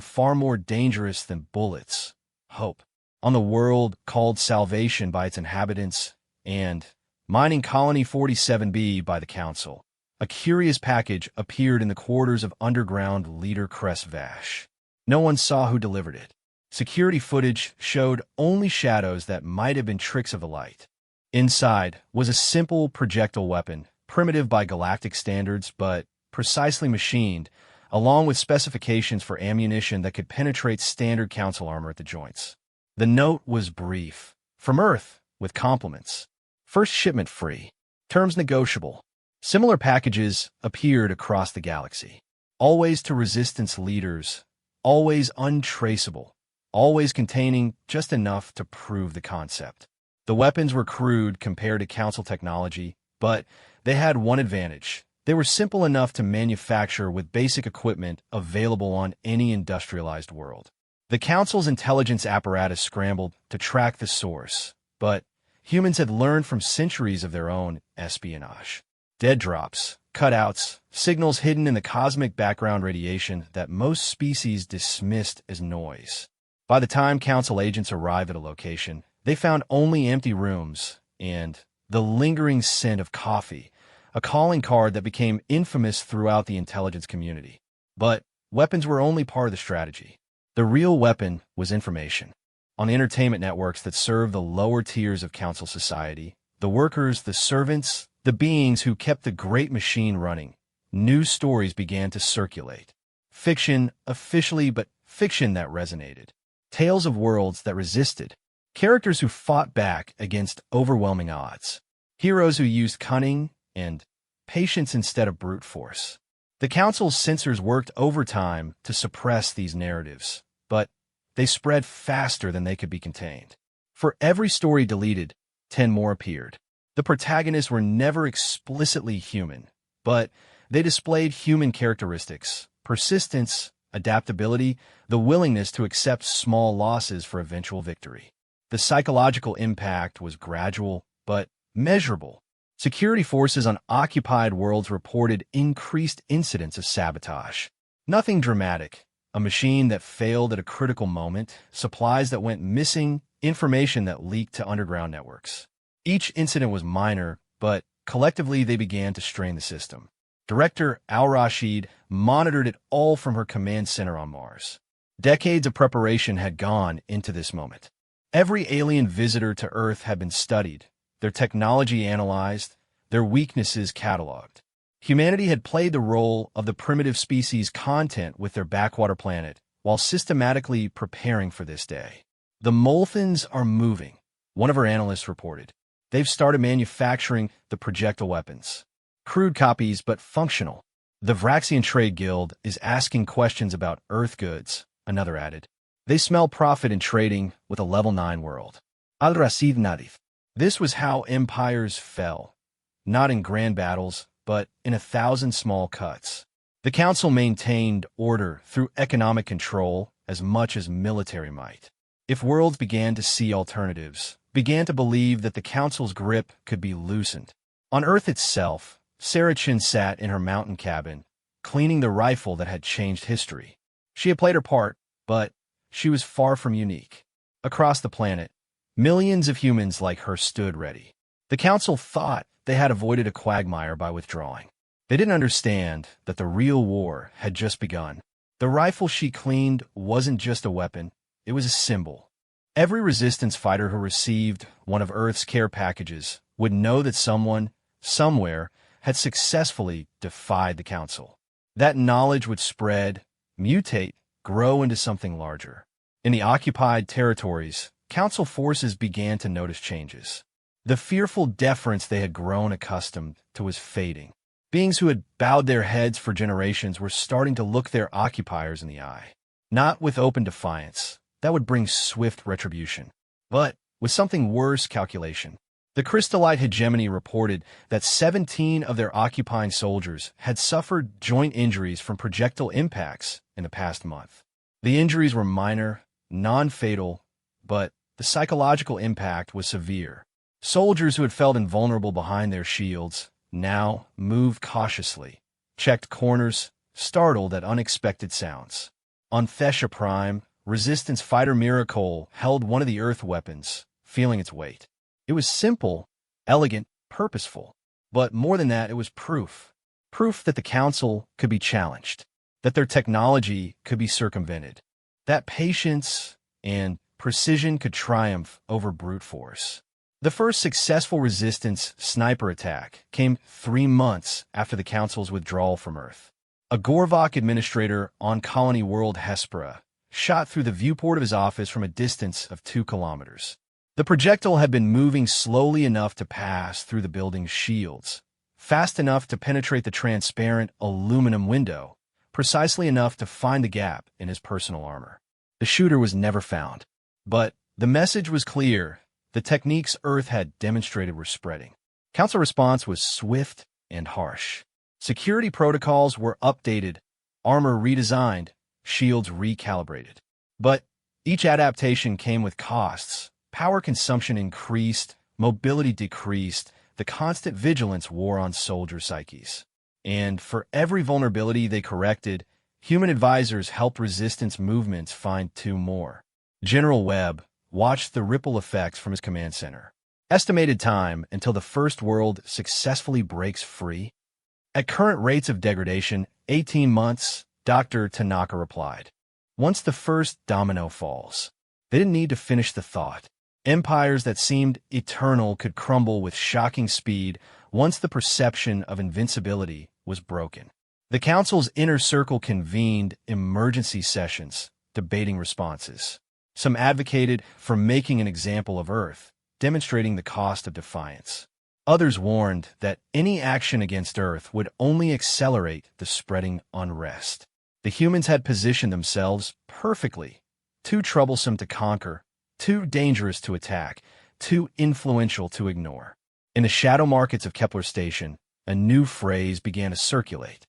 far more dangerous than bullets: hope. On the world called salvation by its inhabitants, and mining Colony 47B by the Council, a curious package appeared in the quarters of underground Leader Crest Vash. No one saw who delivered it. Security footage showed only shadows that might have been tricks of the light. Inside was a simple projectile weapon, primitive by galactic standards but precisely machined, along with specifications for ammunition that could penetrate standard Council armor at the joints. The note was brief. From Earth, with compliments. First shipment free. Terms negotiable. Similar packages appeared across the galaxy. Always to Resistance leaders. Always untraceable. Always containing just enough to prove the concept. The weapons were crude compared to Council technology, but they had one advantage. They were simple enough to manufacture with basic equipment available on any industrialized world. The Council's intelligence apparatus scrambled to track the source, but Humans had learned from centuries of their own espionage. Dead drops, cutouts, signals hidden in the cosmic background radiation that most species dismissed as noise. By the time Council agents arrived at a location, they found only empty rooms and the lingering scent of coffee, a calling card that became infamous throughout the intelligence community. But weapons were only part of the strategy. The real weapon was information. On entertainment networks that served the lower tiers of Council society, the workers, the servants, the beings who kept the great machine running, news stories began to circulate. Fiction, officially, but fiction that resonated. Tales of worlds that resisted. Characters who fought back against overwhelming odds. Heroes who used cunning and patience instead of brute force. The Council's censors worked overtime to suppress these narratives, but they spread faster than they could be contained. For every story deleted, 10 more appeared. The protagonists were never explicitly human, but they displayed human characteristics, persistence, adaptability, the willingness to accept small losses for eventual victory. The psychological impact was gradual, but measurable. Security forces on occupied worlds reported increased incidents of sabotage. Nothing dramatic. A machine that failed at a critical moment, supplies that went missing, information that leaked to underground networks. Each incident was minor, but collectively they began to strain the system. Director Al-Rashid monitored it all from her command center on Mars. Decades of preparation had gone into this moment. Every alien visitor to Earth had been studied, their technology analyzed, their weaknesses cataloged. Humanity had played the role of the primitive species content with their backwater planet while systematically preparing for this day. The Molthans are moving, one of our analysts reported. They've started manufacturing the projectile weapons. Crude copies, but functional. The Vraxian Trade Guild is asking questions about Earth goods, another added. They smell profit in trading with a level 9 world. Al-Rasid Nadif. This was how empires fell, not in grand battles, but in 1,000 small cuts. The Council maintained order through economic control as much as military might. If worlds began to see alternatives, began to believe that the Council's grip could be loosened. On Earth itself, Sarah Chin sat in her mountain cabin, cleaning the rifle that had changed history. She had played her part, but she was far from unique. Across the planet, millions of humans like her stood ready. The Council thought they had avoided a quagmire by withdrawing. They didn't understand that the real war had just begun. The rifle she cleaned wasn't just a weapon, it was a symbol. Every resistance fighter who received one of Earth's care packages would know that someone, somewhere, had successfully defied the Council. That knowledge would spread, mutate, grow into something larger. In the occupied territories, Council forces began to notice changes. The fearful deference they had grown accustomed to was fading. Beings who had bowed their heads for generations were starting to look their occupiers in the eye. Not with open defiance, that would bring swift retribution, but with something worse, calculation. The Crystallite hegemony reported that 17 of their occupying soldiers had suffered joint injuries from projectile impacts in the past month. The injuries were minor, non-fatal, but the psychological impact was severe. Soldiers who had felt invulnerable behind their shields now moved cautiously, checked corners, startled at unexpected sounds. On Thesha Prime, Resistance fighter Miracle held one of the Earth weapons, feeling its weight. It was simple, elegant, purposeful. But more than that, it was proof. Proof that the Council could be challenged, that their technology could be circumvented, that patience and precision could triumph over brute force. The first successful Resistance sniper attack came 3 months after the Council's withdrawal from Earth. A Gorvok administrator on Colony World Hespera shot through the viewport of his office from a distance of 2 kilometers. The projectile had been moving slowly enough to pass through the building's shields, fast enough to penetrate the transparent aluminum window, precisely enough to find the gap in his personal armor. The shooter was never found. But the message was clear. The techniques Earth had demonstrated were spreading. Council response was swift and harsh. Security protocols were updated, armor redesigned, shields recalibrated. But each adaptation came with costs. Power consumption increased, mobility decreased, the constant vigilance wore on soldier psyches. And for every vulnerability they corrected, human advisors helped resistance movements find two more. General Webb watched the ripple effects from his command center. Estimated time until the first world successfully breaks free? At current rates of degradation, 18 months, Dr. Tanaka replied. Once the first domino falls. They didn't need to finish the thought. Empires that seemed eternal could crumble with shocking speed once the perception of invincibility was broken. The Council's inner circle convened emergency sessions, debating responses. Some advocated for making an example of Earth, demonstrating the cost of defiance. Others warned that any action against Earth would only accelerate the spreading unrest. The humans had positioned themselves perfectly, too troublesome to conquer, too dangerous to attack, too influential to ignore. In the shadow markets of Kepler Station, a new phrase began to circulate.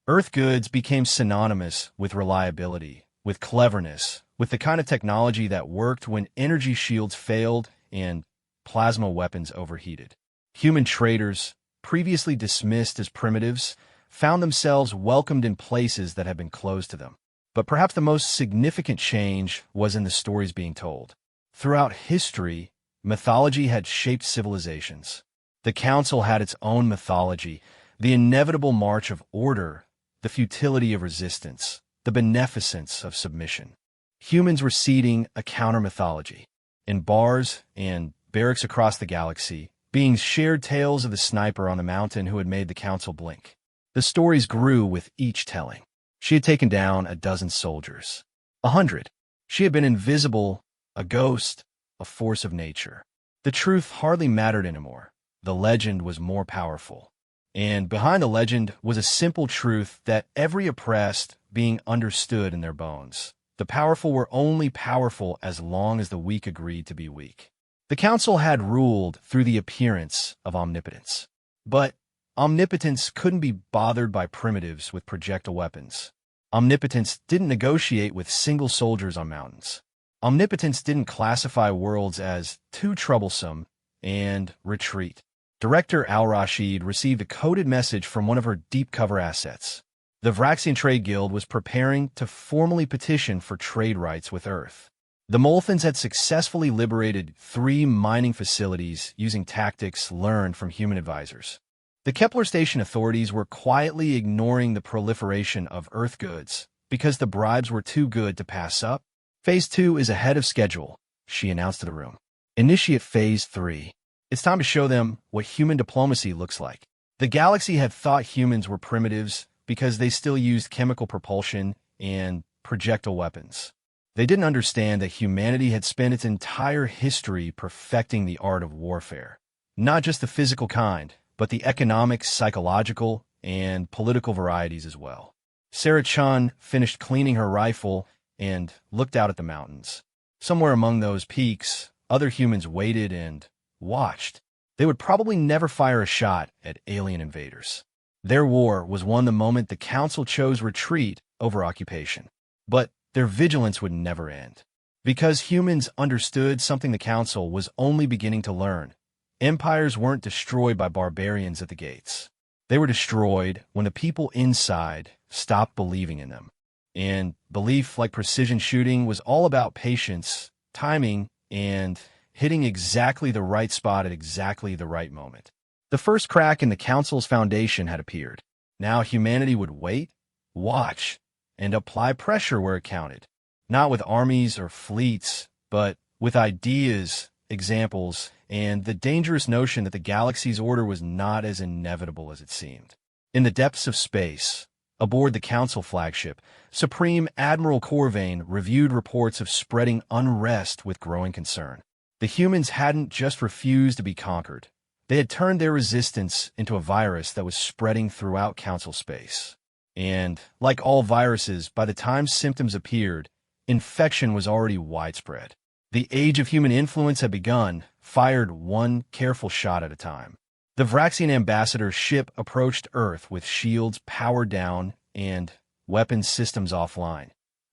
Earth goods became synonymous with reliability, with cleverness, with the kind of technology that worked when energy shields failed and plasma weapons overheated. Human traders, previously dismissed as primitives, found themselves welcomed in places that had been closed to them. But perhaps the most significant change was in the stories being told. Throughout history, mythology had shaped civilizations. The Council had its own mythology, the inevitable march of order, the futility of resistance, the beneficence of submission. Humans were seeding a counter-mythology. In bars and barracks across the galaxy, beings shared tales of the sniper on the mountain who had made the Council blink. The stories grew with each telling. She had taken down a dozen soldiers. 100. She had been invisible, a ghost, a force of nature. The truth hardly mattered anymore. The legend was more powerful. And behind the legend was a simple truth that every oppressed being understood in their bones. The powerful were only powerful as long as the weak agreed to be weak. The Council had ruled through the appearance of omnipotence. But omnipotence couldn't be bothered by primitives with projectile weapons. Omnipotence didn't negotiate with single soldiers on mountains. Omnipotence didn't classify worlds as too troublesome and retreat. Director Al-Rashid received a coded message from one of her deep cover assets. The Vraxian Trade Guild was preparing to formally petition for trade rights with Earth. The Molthans had successfully liberated 3 mining facilities using tactics learned from human advisors. The Kepler Station authorities were quietly ignoring the proliferation of Earth goods because the bribes were too good to pass up. Phase 2 is ahead of schedule, she announced to the room. Initiate Phase 3. It's time to show them what human diplomacy looks like. The galaxy had thought humans were primitives because they still used chemical propulsion and projectile weapons. They didn't understand that humanity had spent its entire history perfecting the art of warfare. Not just the physical kind, but the economic, psychological, and political varieties as well. Sarah Chun finished cleaning her rifle and looked out at the mountains. Somewhere among those peaks, other humans waited and watched. They would probably never fire a shot at alien invaders. Their war was won the moment the Council chose retreat over occupation. But their vigilance would never end. Because humans understood something the Council was only beginning to learn. Empires weren't destroyed by barbarians at the gates. They were destroyed when the people inside stopped believing in them. And belief, like precision shooting, was all about patience, timing, and hitting exactly the right spot at exactly the right moment. The first crack in the Council's foundation had appeared. Now humanity would wait, watch, and apply pressure where it counted. Not with armies or fleets, but with ideas, examples, and the dangerous notion that the galaxy's order was not as inevitable as it seemed. In the depths of space, aboard the Council flagship, Supreme Admiral Corvain reviewed reports of spreading unrest with growing concern. The humans hadn't just refused to be conquered. They had turned their resistance into a virus that was spreading throughout Council space. And, like all viruses, by the time symptoms appeared, infection was already widespread. The age of human influence had begun, fired one careful shot at a time. The Vraxian ambassador's ship approached Earth with shields powered down and weapons systems offline.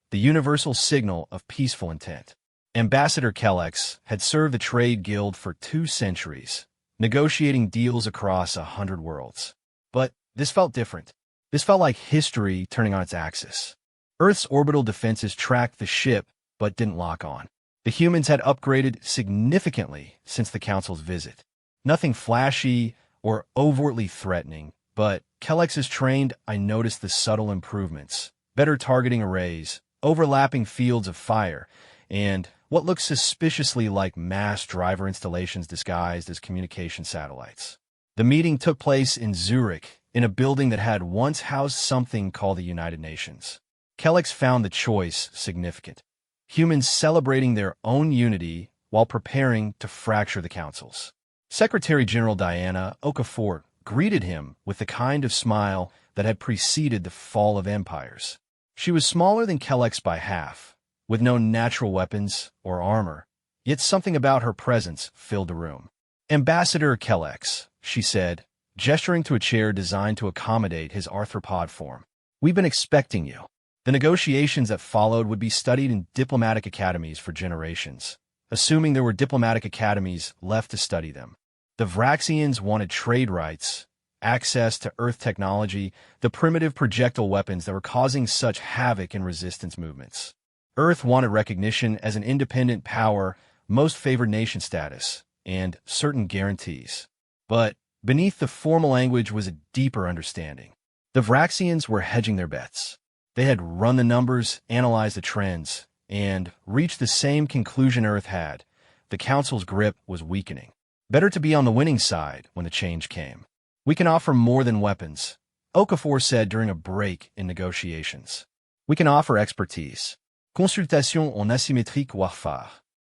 The universal signal of peaceful intent. Ambassador Kellex had served the trade guild for 2 centuries, negotiating deals across 100 worlds. But this felt different. This felt like history turning on its axis. Earth's orbital defenses tracked the ship, but didn't lock on. The humans had upgraded significantly since the Council's visit. Nothing flashy or overtly threatening, but Kellex's trained, I noticed the subtle improvements. Better targeting arrays, overlapping fields of fire, and what looked suspiciously like mass driver installations disguised as communication satellites. The meeting took place in Zurich, in a building that had once housed something called the United Nations. Kellex found the choice significant. Humans celebrating their own unity while preparing to fracture the Council's. Secretary General Diana Okafor greeted him with the kind of smile that had preceded the fall of empires. She was smaller than Kellex by half, with no natural weapons or armor, yet something about her presence filled the room. "Ambassador Kellex," she said, gesturing to a chair designed to accommodate his arthropod form. "We've been expecting you." The negotiations that followed would be studied in diplomatic academies for generations, assuming there were diplomatic academies left to study them. The Vraxians wanted trade rights, access to Earth technology, the primitive projectile weapons that were causing such havoc in resistance movements. Earth wanted recognition as an independent power, most favored nation status, and certain guarantees. But beneath the formal language was a deeper understanding. The Vraxians were hedging their bets. They had run the numbers, analyzed the trends, and reached the same conclusion Earth had. The Council's grip was weakening. Better to be on the winning side when the change came. "We can offer more than weapons," Okafor said during a break in negotiations. "We can offer expertise. Consultation en asymétrique warfare.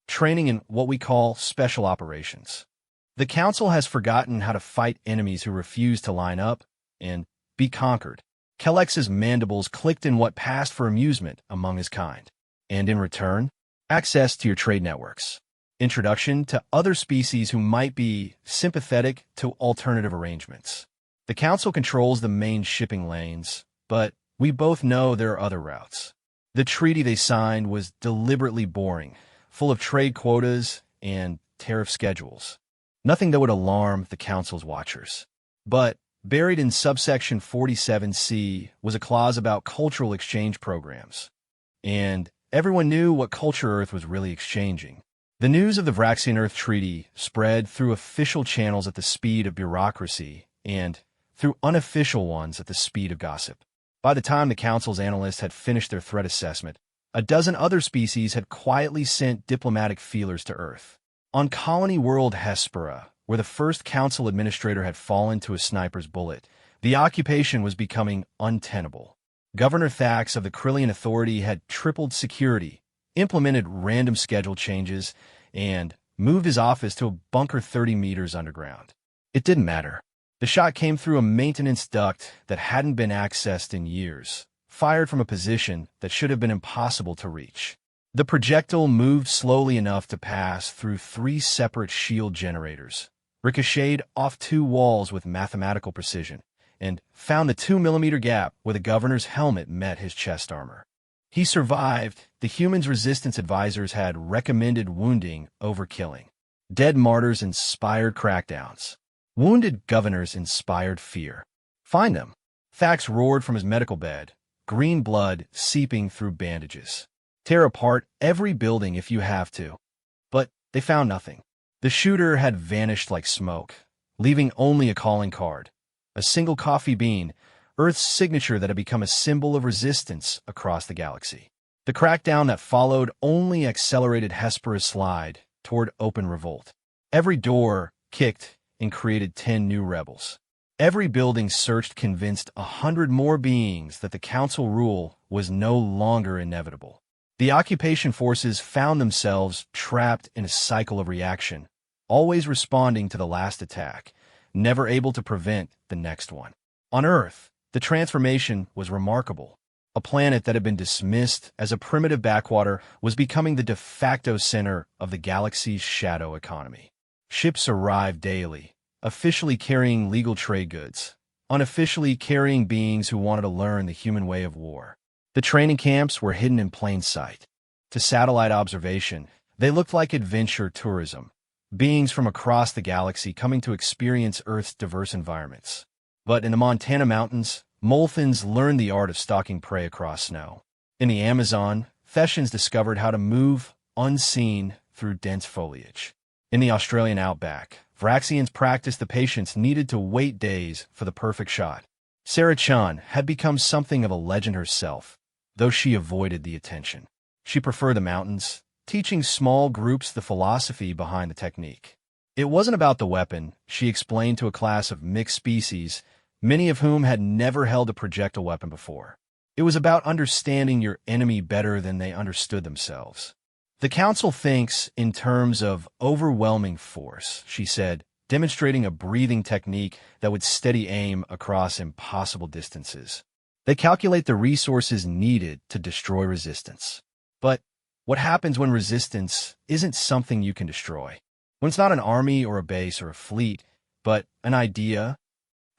Training in what we call special operations. The Council has forgotten how to fight enemies who refuse to line up and be conquered." Kellex's mandibles clicked in what passed for amusement among his kind. "And in return, access to your trade networks. Introduction to other species who might be sympathetic to alternative arrangements. The Council controls the main shipping lanes, but we both know there are other routes." The treaty they signed was deliberately boring, full of trade quotas and tariff schedules. Nothing that would alarm the Council's watchers. But buried in subsection 47C was a clause about cultural exchange programs. And everyone knew what culture Earth was really exchanging. The news of the Vraxian Earth Treaty spread through official channels at the speed of bureaucracy and through unofficial ones at the speed of gossip. By the time the Council's analysts had finished their threat assessment, a dozen other species had quietly sent diplomatic feelers to Earth. On colony world Hespera, where the first Council administrator had fallen to a sniper's bullet, the occupation was becoming untenable. Governor Thax of the Krillian Authority had tripled security, implemented random schedule changes, and moved his office to a bunker 30 meters underground. It didn't matter. The shot came through a maintenance duct that hadn't been accessed in years, fired from a position that should have been impossible to reach. The projectile moved slowly enough to pass through 3 separate shield generators, ricocheted off 2 walls with mathematical precision, and found the 2-millimeter gap where the governor's helmet met his chest armor. He survived. The humans' resistance advisors had recommended wounding over killing. Dead martyrs inspired crackdowns. Wounded governors inspired fear. "Find them." Thax roared from his medical bed, green blood seeping through bandages. "Tear apart every building if you have to." But they found nothing. The shooter had vanished like smoke, leaving only a calling card. A single coffee bean, Earth's signature that had become a symbol of resistance across the galaxy. The crackdown that followed only accelerated Hespera's slide toward open revolt. Every door kicked and created 10 new rebels. Every building searched convinced 100 more beings that the Council rule was no longer inevitable. The occupation forces found themselves trapped in a cycle of reaction, always responding to the last attack, never able to prevent the next one. On Earth, the transformation was remarkable. A planet that had been dismissed as a primitive backwater was becoming the de facto center of the galaxy's shadow economy. Ships arrived daily, officially carrying legal trade goods, unofficially carrying beings who wanted to learn the human way of war. The training camps were hidden in plain sight. To satellite observation, They looked like adventure tourism, beings from across the galaxy coming to experience Earth's diverse environments. But in the Montana mountains, Molthans learned the art of stalking prey across snow. In the Amazon, Thessians discovered how to move unseen through dense foliage. In the Australian outback, Vraxians practiced the patience needed to wait days for the perfect shot. Sarah Chan had become something of a legend herself, though she avoided the attention. She preferred the mountains, teaching small groups the philosophy behind the technique. It wasn't about the weapon, she explained to a class of mixed species, many of whom had never held a projectile weapon before. It was about understanding your enemy better than they understood themselves. The Council thinks in terms of overwhelming force, she said, demonstrating a breathing technique that would steady aim across impossible distances. They calculate the resources needed to destroy resistance. But what happens when resistance isn't something you can destroy? When it's not an army or a base or a fleet, but an idea?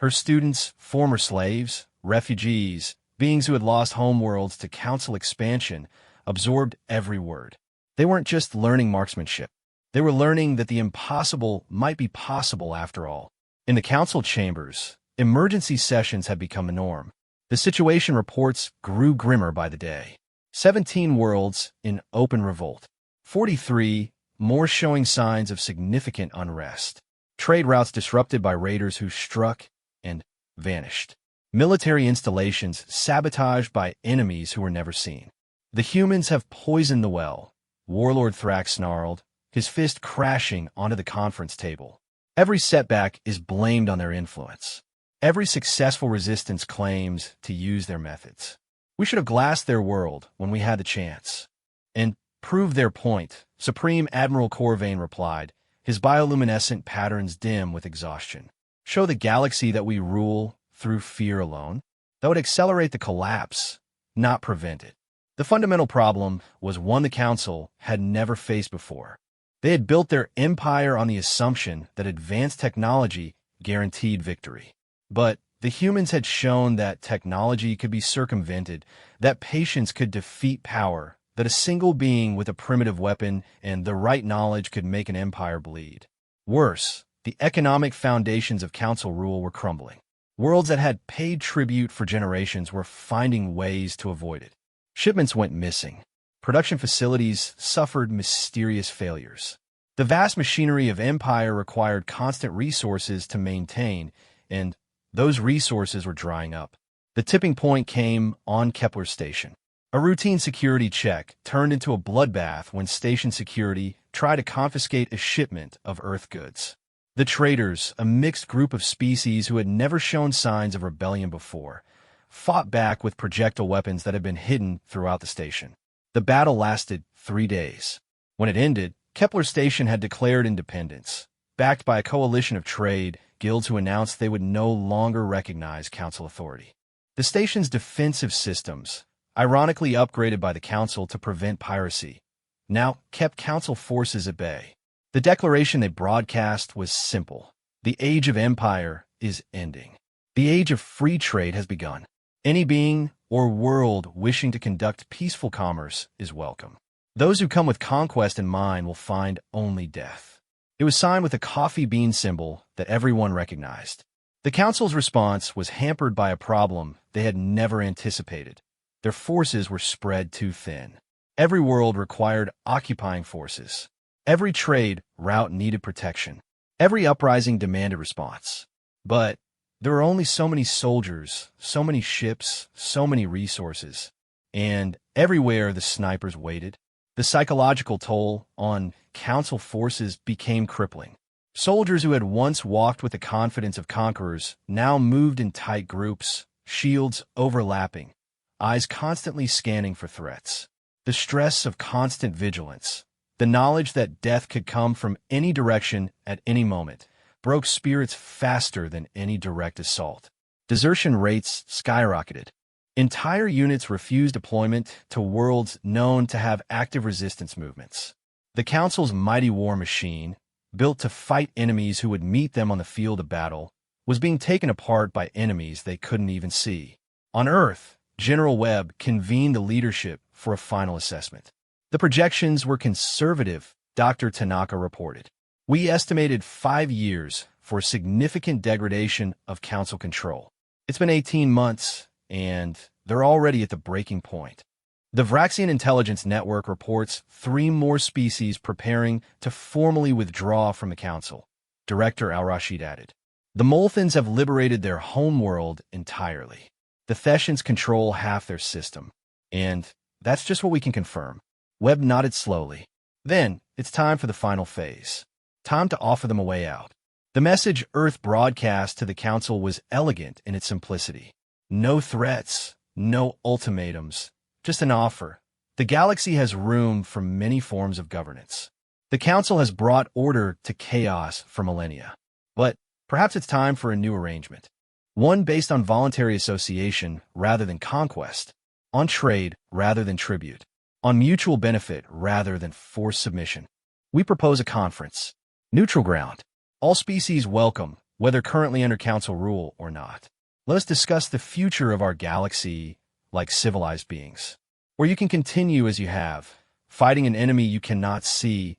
Her students, former slaves, refugees, beings who had lost homeworlds to Council expansion, absorbed every word. They weren't just learning marksmanship. They were learning that the impossible might be possible after all. In the Council chambers, emergency sessions had become the norm. The situation reports grew grimmer by the day. 17 worlds in open revolt. 43 more showing signs of significant unrest. Trade routes disrupted by raiders who struck and vanished. Military installations sabotaged by enemies who were never seen. The humans have poisoned the well. Warlord Thrax snarled, his fist crashing onto the conference table. Every setback is blamed on their influence. Every successful resistance claims to use their methods. We should have glassed their world when we had the chance. And proved their point, Supreme Admiral Corvain replied, his bioluminescent patterns dim with exhaustion. Show the galaxy that we rule through fear alone. That would accelerate the collapse, not prevent it. The fundamental problem was one the Council had never faced before. They had built their empire on the assumption that advanced technology guaranteed victory. But the humans had shown that technology could be circumvented, that patience could defeat power, that a single being with a primitive weapon and the right knowledge could make an empire bleed. Worse, the economic foundations of Council rule were crumbling. Worlds that had paid tribute for generations were finding ways to avoid it. Shipments went missing. Production facilities suffered mysterious failures. The vast machinery of empire required constant resources to maintain, and those resources were drying up. The tipping point came on Kepler Station. A routine security check turned into a bloodbath when station security tried to confiscate a shipment of Earth goods. The traders, a mixed group of species who had never shown signs of rebellion before, fought back with projectile weapons that had been hidden throughout the station. The battle lasted 3 days. When it ended, Kepler Station had declared independence, backed by a coalition of trade guilds who announced they would no longer recognize Council authority. The station's defensive systems, ironically upgraded by the Council to prevent piracy, now kept Council forces at bay. The declaration they broadcast was simple. The age of empire is ending. The age of free trade has begun. Any being or world wishing to conduct peaceful commerce is welcome. Those who come with conquest in mind will find only death. It was signed with a coffee bean symbol that everyone recognized. The Council's response was hampered by a problem they had never anticipated. Their forces were spread too thin. Every world required occupying forces. Every trade route needed protection. Every uprising demanded response. But there were only so many soldiers, so many ships, so many resources. And everywhere the snipers waited. The psychological toll on Council forces became crippling. Soldiers who had once walked with the confidence of conquerors now moved in tight groups, shields overlapping, eyes constantly scanning for threats. The stress of constant vigilance, the knowledge that death could come from any direction at any moment, broke spirits faster than any direct assault. Desertion rates skyrocketed. Entire units refused deployment to worlds known to have active resistance movements. The Council's mighty war machine, built to fight enemies who would meet them on the field of battle, was being taken apart by enemies they couldn't even see. On Earth, General Webb convened the leadership for a final assessment. The projections were conservative, Dr. Tanaka reported. We estimated 5 years for significant degradation of council control. It's been 18 months, and they're already at the breaking point. The Vraxian Intelligence Network reports 3 more species preparing to formally withdraw from the council, Director Al-Rashid added. The Molthans have liberated their homeworld entirely. The Thessians control half their system, and that's just what we can confirm. Webb nodded slowly. Then, it's time for the final phase. Time to offer them a way out. The message Earth broadcast to the council was elegant in its simplicity. No threats, no ultimatums, just an offer. The galaxy has room for many forms of governance. The council has brought order to chaos for millennia. But perhaps it's time for a new arrangement. One based on voluntary association rather than conquest, on trade rather than tribute, on mutual benefit rather than forced submission. We propose a conference. Neutral ground. All species welcome, whether currently under council rule or not. Let us discuss the future of our galaxy like civilized beings, where you can continue as you have, fighting an enemy you cannot see,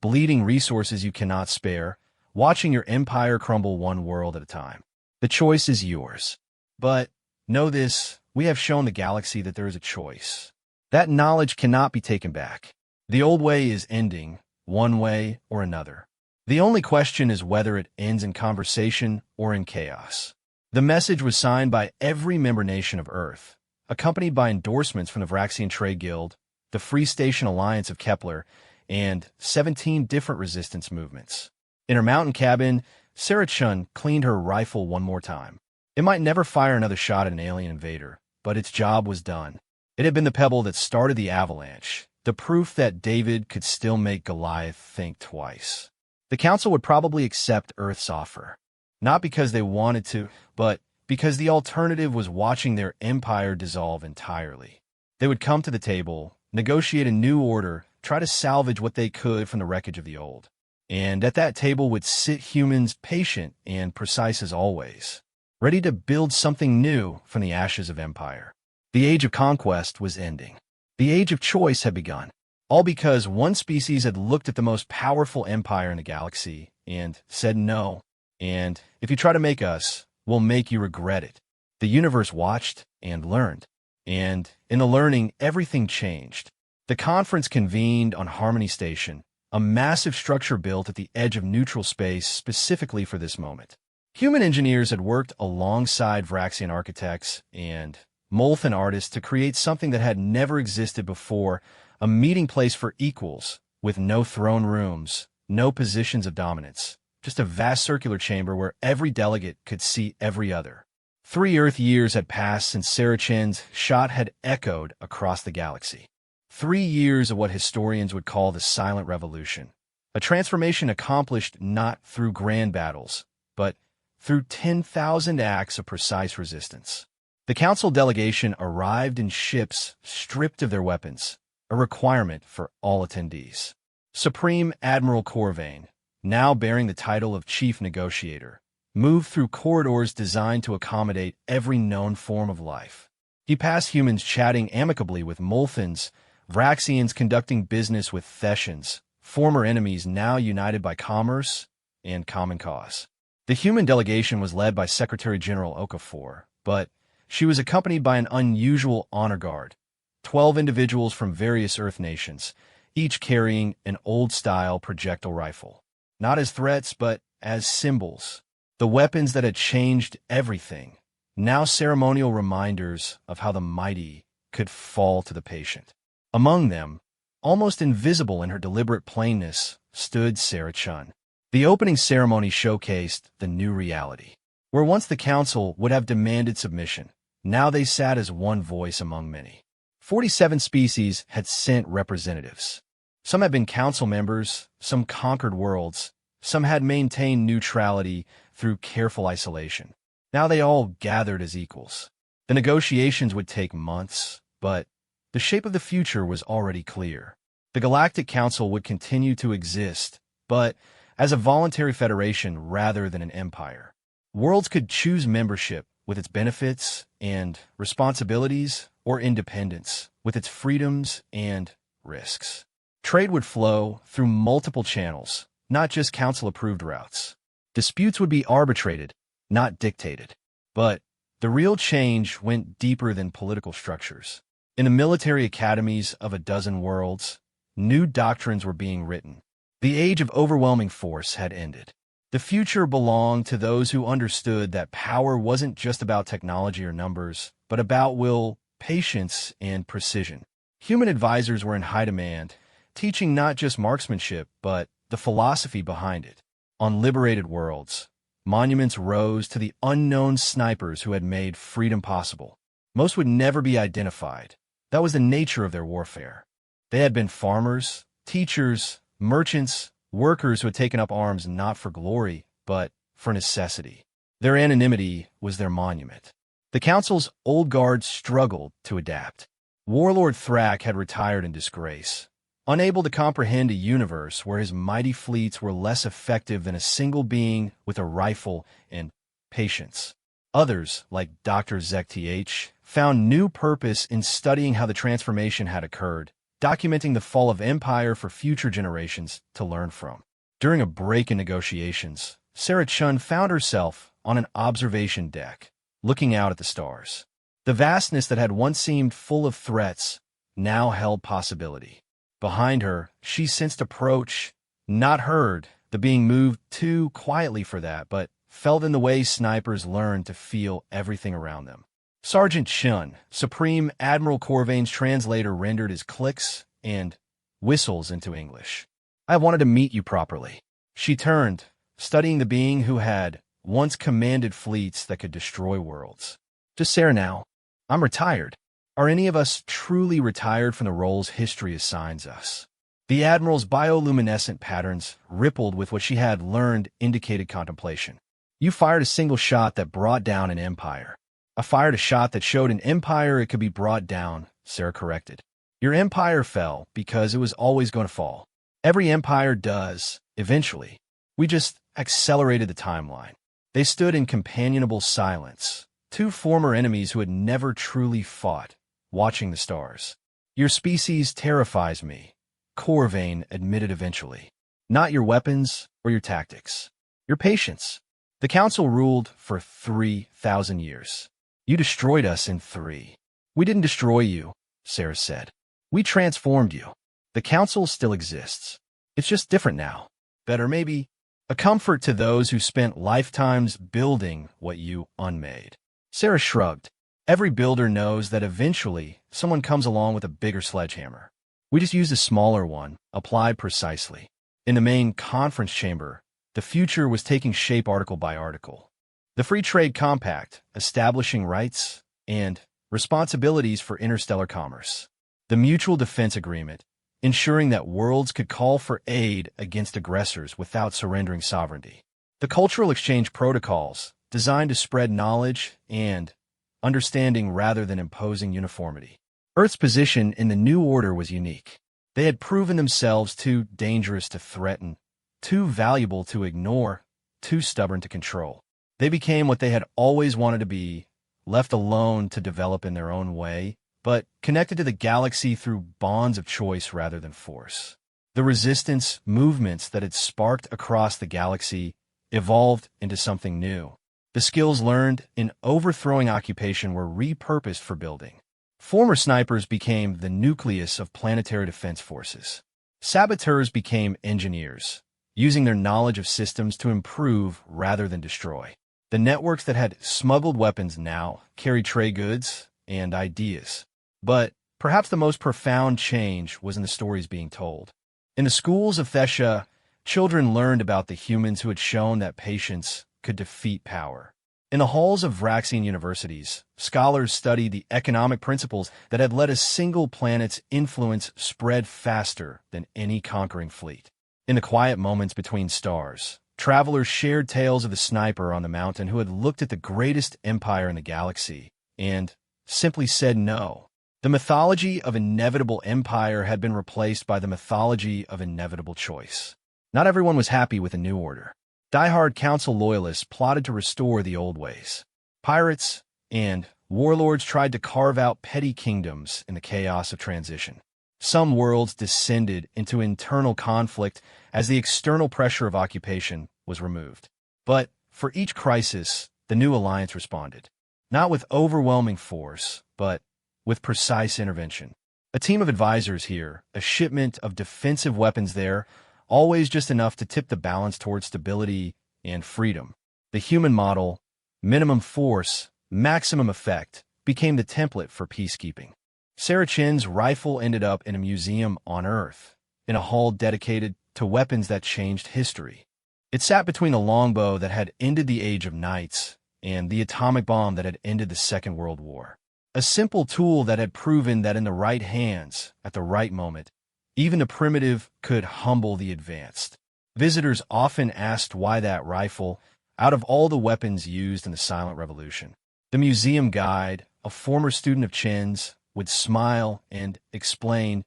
bleeding resources you cannot spare, watching your empire crumble one world at a time. The choice is yours. But know this, we have shown the galaxy that there is a choice. That knowledge cannot be taken back. The old way is ending, one way or another. The only question is whether it ends in conversation or in chaos. The message was signed by every member nation of Earth, accompanied by endorsements from the Vraxian Trade Guild, the Free Station Alliance of Kepler, and 17 different resistance movements. In her mountain cabin, Sarah Chun cleaned her rifle one more time. It might never fire another shot at an alien invader, but its job was done. It had been the pebble that started the avalanche, the proof that David could still make Goliath think twice. The council would probably accept Earth's offer, not because they wanted to, but because the alternative was watching their empire dissolve entirely. They would come to the table, negotiate a new order, try to salvage what they could from the wreckage of the old. And at that table would sit humans patient and precise as always, ready to build something new from the ashes of empire. The age of conquest was ending. The age of choice had begun. All because one species had looked at the most powerful empire in the galaxy and said no. And if you try to make us, we'll make you regret it. The universe watched and learned. And in the learning, everything changed. The conference convened on Harmony Station, a massive structure built at the edge of neutral space specifically for this moment. Human engineers had worked alongside Vraxian architects and Molthan artists to create something that had never existed before, a meeting place for equals, with no throne rooms, no positions of dominance, just a vast circular chamber where every delegate could see every other. 3 Earth years had passed since Sarah Chen's shot had echoed across the galaxy. 3 years of what historians would call the Silent Revolution, a transformation accomplished not through grand battles, but through 10,000 acts of precise resistance. The council delegation arrived in ships stripped of their weapons, a requirement for all attendees. Supreme Admiral Corvain, now bearing the title of Chief Negotiator, moved through corridors designed to accommodate every known form of life. He passed humans chatting amicably with Molthans, Vraxians conducting business with Thessians, former enemies now united by commerce and common cause. The human delegation was led by Secretary General Okafor, but she was accompanied by an unusual honor guard, 12 individuals from various Earth nations, each carrying an old-style projectile rifle. Not as threats, but as symbols. The weapons that had changed everything, now ceremonial reminders of how the mighty could fall to the patient. Among them, almost invisible in her deliberate plainness, stood Sarah Chun. The opening ceremony showcased the new reality. Where once the council would have demanded submission, now they sat as one voice among many. 47 species had sent representatives. Some had been council members, some conquered worlds, some had maintained neutrality through careful isolation. Now they all gathered as equals. The negotiations would take months, but the shape of the future was already clear. The Galactic Council would continue to exist, but as a voluntary federation rather than an empire. Worlds could choose membership with its benefits and responsibilities, or independence with its freedoms and risks. Trade would flow through multiple channels, not just council-approved routes. Disputes would be arbitrated, not dictated. But the real change went deeper than political structures. In the military academies of a dozen worlds, new doctrines were being written. The age of overwhelming force had ended. The future belonged to those who understood that power wasn't just about technology or numbers, but about will, patience, and precision. Human advisors were in high demand, teaching not just marksmanship, but the philosophy behind it. On liberated worlds, monuments rose to the unknown snipers who had made freedom possible. Most would never be identified. That was the nature of their warfare. They had been farmers, teachers, merchants, workers who had taken up arms not for glory, but for necessity. Their anonymity was their monument. The Council's old guard struggled to adapt. Warlord Thrak had retired in disgrace, unable to comprehend a universe where his mighty fleets were less effective than a single being with a rifle and patience. Others, like Dr. Zek-Th, found new purpose in studying how the transformation had occurred, documenting the fall of empire for future generations to learn from. During a break in negotiations, Sarah Chun found herself on an observation deck, looking out at the stars. The vastness that had once seemed full of threats now held possibility. Behind her, she sensed approach, not heard, the being moved too quietly for that, but felt in the way snipers learn to feel everything around them. Sergeant Chun, Supreme Admiral Corvain's translator, rendered his clicks and whistles into English. I wanted to meet you properly. She turned, studying the being who had once commanded fleets that could destroy worlds. Just Sarah now. I'm retired. Are any of us truly retired from the roles history assigns us? The Admiral's bioluminescent patterns rippled with what she had learned indicated contemplation. You fired a single shot that brought down an empire. I fired a shot that showed an empire it could be brought down, Sarah corrected. Your empire fell because it was always going to fall. Every empire does, eventually. We just accelerated the timeline. They stood in companionable silence, two former enemies who had never truly fought, watching the stars. Your species terrifies me, Corvain admitted eventually. Not your weapons or your tactics. Your patience. The Council ruled for 3,000 years. You destroyed us in 3. We didn't destroy you, Sarah said. We transformed you. The Council still exists. It's just different now. Better maybe. A comfort to those who spent lifetimes building what you unmade. Sarah shrugged. Every builder knows that eventually someone comes along with a bigger sledgehammer. We just used a smaller one, applied precisely. In the main conference chamber, the future was taking shape article by article. The Free Trade Compact, establishing rights and responsibilities for interstellar commerce. The Mutual Defense Agreement, ensuring that worlds could call for aid against aggressors without surrendering sovereignty. The Cultural Exchange Protocols, designed to spread knowledge and understanding rather than imposing uniformity. Earth's position in the new order was unique. They had proven themselves too dangerous to threaten, too valuable to ignore, too stubborn to control. They became what they had always wanted to be, left alone to develop in their own way, but connected to the galaxy through bonds of choice rather than force. The resistance movements that had sparked across the galaxy evolved into something new. The skills learned in overthrowing occupation were repurposed for building. Former snipers became the nucleus of planetary defense forces. Saboteurs became engineers, using their knowledge of systems to improve rather than destroy. The networks that had smuggled weapons now carried trade goods and ideas. But perhaps the most profound change was in the stories being told. In the schools of Thesha, children learned about the humans who had shown that patience could defeat power. In the halls of Vraxian universities, scholars studied the economic principles that had let a single planet's influence spread faster than any conquering fleet. In the quiet moments between stars, travelers shared tales of the sniper on the mountain who had looked at the greatest empire in the galaxy and simply said no. The mythology of inevitable empire had been replaced by the mythology of inevitable choice. Not everyone was happy with the new order. Die-hard council loyalists plotted to restore the old ways. Pirates and warlords tried to carve out petty kingdoms in the chaos of transition. Some worlds descended into internal conflict as the external pressure of occupation was removed. But for each crisis, the new alliance responded, not with overwhelming force, but with precise intervention. A team of advisors here, a shipment of defensive weapons there, always just enough to tip the balance towards stability and freedom. The human model, minimum force, maximum effect, became the template for peacekeeping. Sarah Chen's rifle ended up in a museum on Earth, in a hall dedicated to weapons that changed history. It sat between the longbow that had ended the Age of Knights and the atomic bomb that had ended the Second World War. A simple tool that had proven that in the right hands, at the right moment, even the primitive could humble the advanced. Visitors often asked why that rifle, out of all the weapons used in the Silent Revolution. The museum guide, a former student of Chen's, would smile and explain,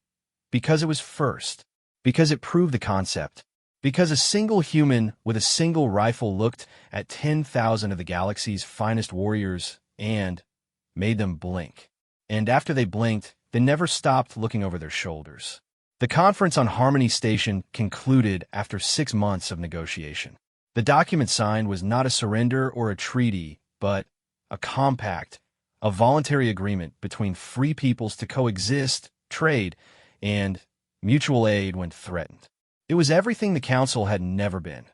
because it was first, because it proved the concept, because a single human with a single rifle looked at 10,000 of the galaxy's finest warriors and made them blink. And after they blinked, they never stopped looking over their shoulders. The conference on Harmony Station concluded after 6 months of negotiation. The document signed was not a surrender or a treaty, but a compact, a voluntary agreement between free peoples to coexist, trade, and mutual aid when threatened. It was everything the Council had never been.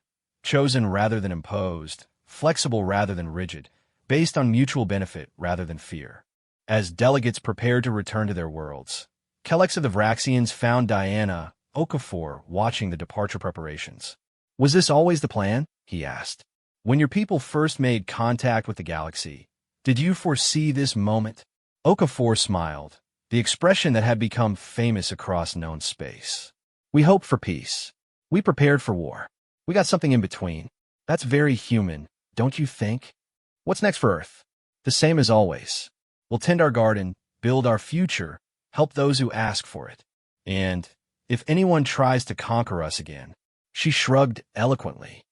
Chosen rather than imposed, flexible rather than rigid, based on mutual benefit rather than fear. As delegates prepared to return to their worlds, Kellex of the Vraxians found Diana, Okafor, watching the departure preparations. "Was this always the plan?" he asked. "When your people first made contact with the galaxy, did you foresee this moment?" Okafor smiled, the expression that had become famous across known space. "We hoped for peace. We prepared for war. We got something in between. That's very human, don't you think? What's next for Earth? The same as always. We'll tend our garden, build our future, help those who ask for it. And if anyone tries to conquer us again," she shrugged eloquently,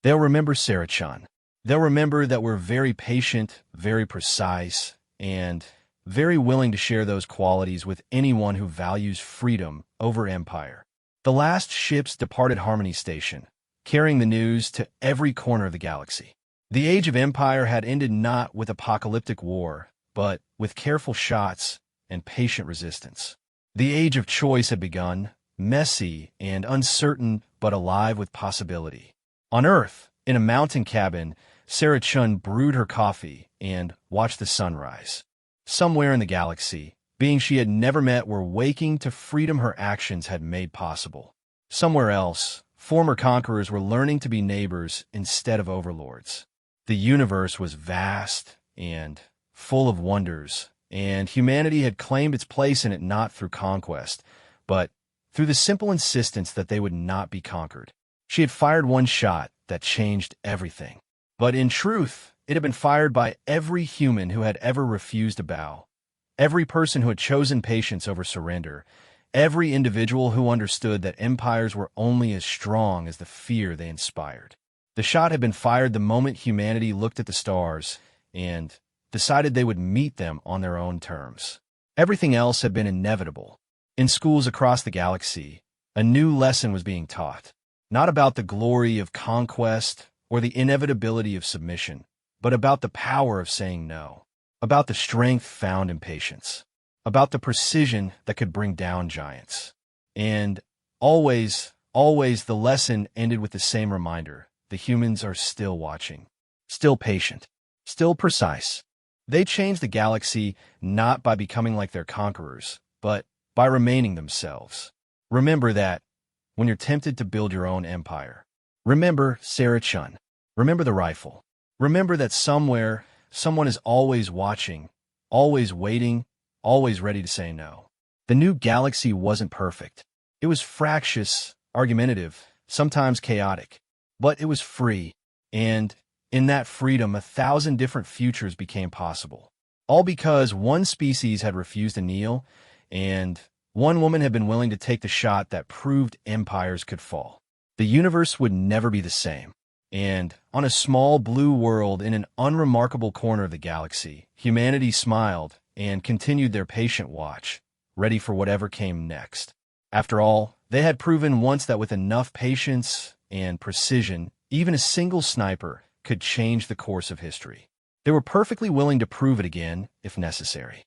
"they'll remember Sarah Chun. They'll remember that we're very patient, very precise, and very willing to share those qualities with anyone who values freedom over empire." The last ships departed Harmony Station, carrying the news to every corner of the galaxy. The Age of Empire had ended not with apocalyptic war, but with careful shots and patient resistance. The Age of Choice had begun, messy and uncertain, but alive with possibility. On Earth, in a mountain cabin, Sarah Chun brewed her coffee and watched the sunrise. Somewhere in the galaxy, beings she had never met were waking to freedom her actions had made possible. Somewhere else, former conquerors were learning to be neighbors instead of overlords. The universe was vast and full of wonders, and humanity had claimed its place in it not through conquest, but through the simple insistence that they would not be conquered. She had fired one shot that changed everything. But in truth, it had been fired by every human who had ever refused to bow, every person who had chosen patience over surrender, every individual who understood that empires were only as strong as the fear they inspired. The shot had been fired the moment humanity looked at the stars and decided they would meet them on their own terms. Everything else had been inevitable. In schools across the galaxy, a new lesson was being taught, not about the glory of conquest or the inevitability of submission, but about the power of saying no, about the strength found in patience, about the precision that could bring down giants. And always the lesson ended with the same reminder: the humans are still watching, still patient, still precise. They changed the galaxy not by becoming like their conquerors, but by remaining themselves. Remember that when you're tempted to build your own empire. Remember Sarah Chun. Remember the rifle. Remember that somewhere, someone is always watching, always waiting, always ready to say no. The new galaxy wasn't perfect. It was fractious, argumentative, sometimes chaotic. But it was free, and in that freedom 1,000 different futures became possible. All because one species had refused to kneel, and one woman had been willing to take the shot that proved empires could fall. The universe would never be the same. And on a small blue world in an unremarkable corner of the galaxy, humanity smiled and continued their patient watch, ready for whatever came next. After all, they had proven once that with enough patience and precision, even a single sniper could change the course of history. They were perfectly willing to prove it again, if necessary.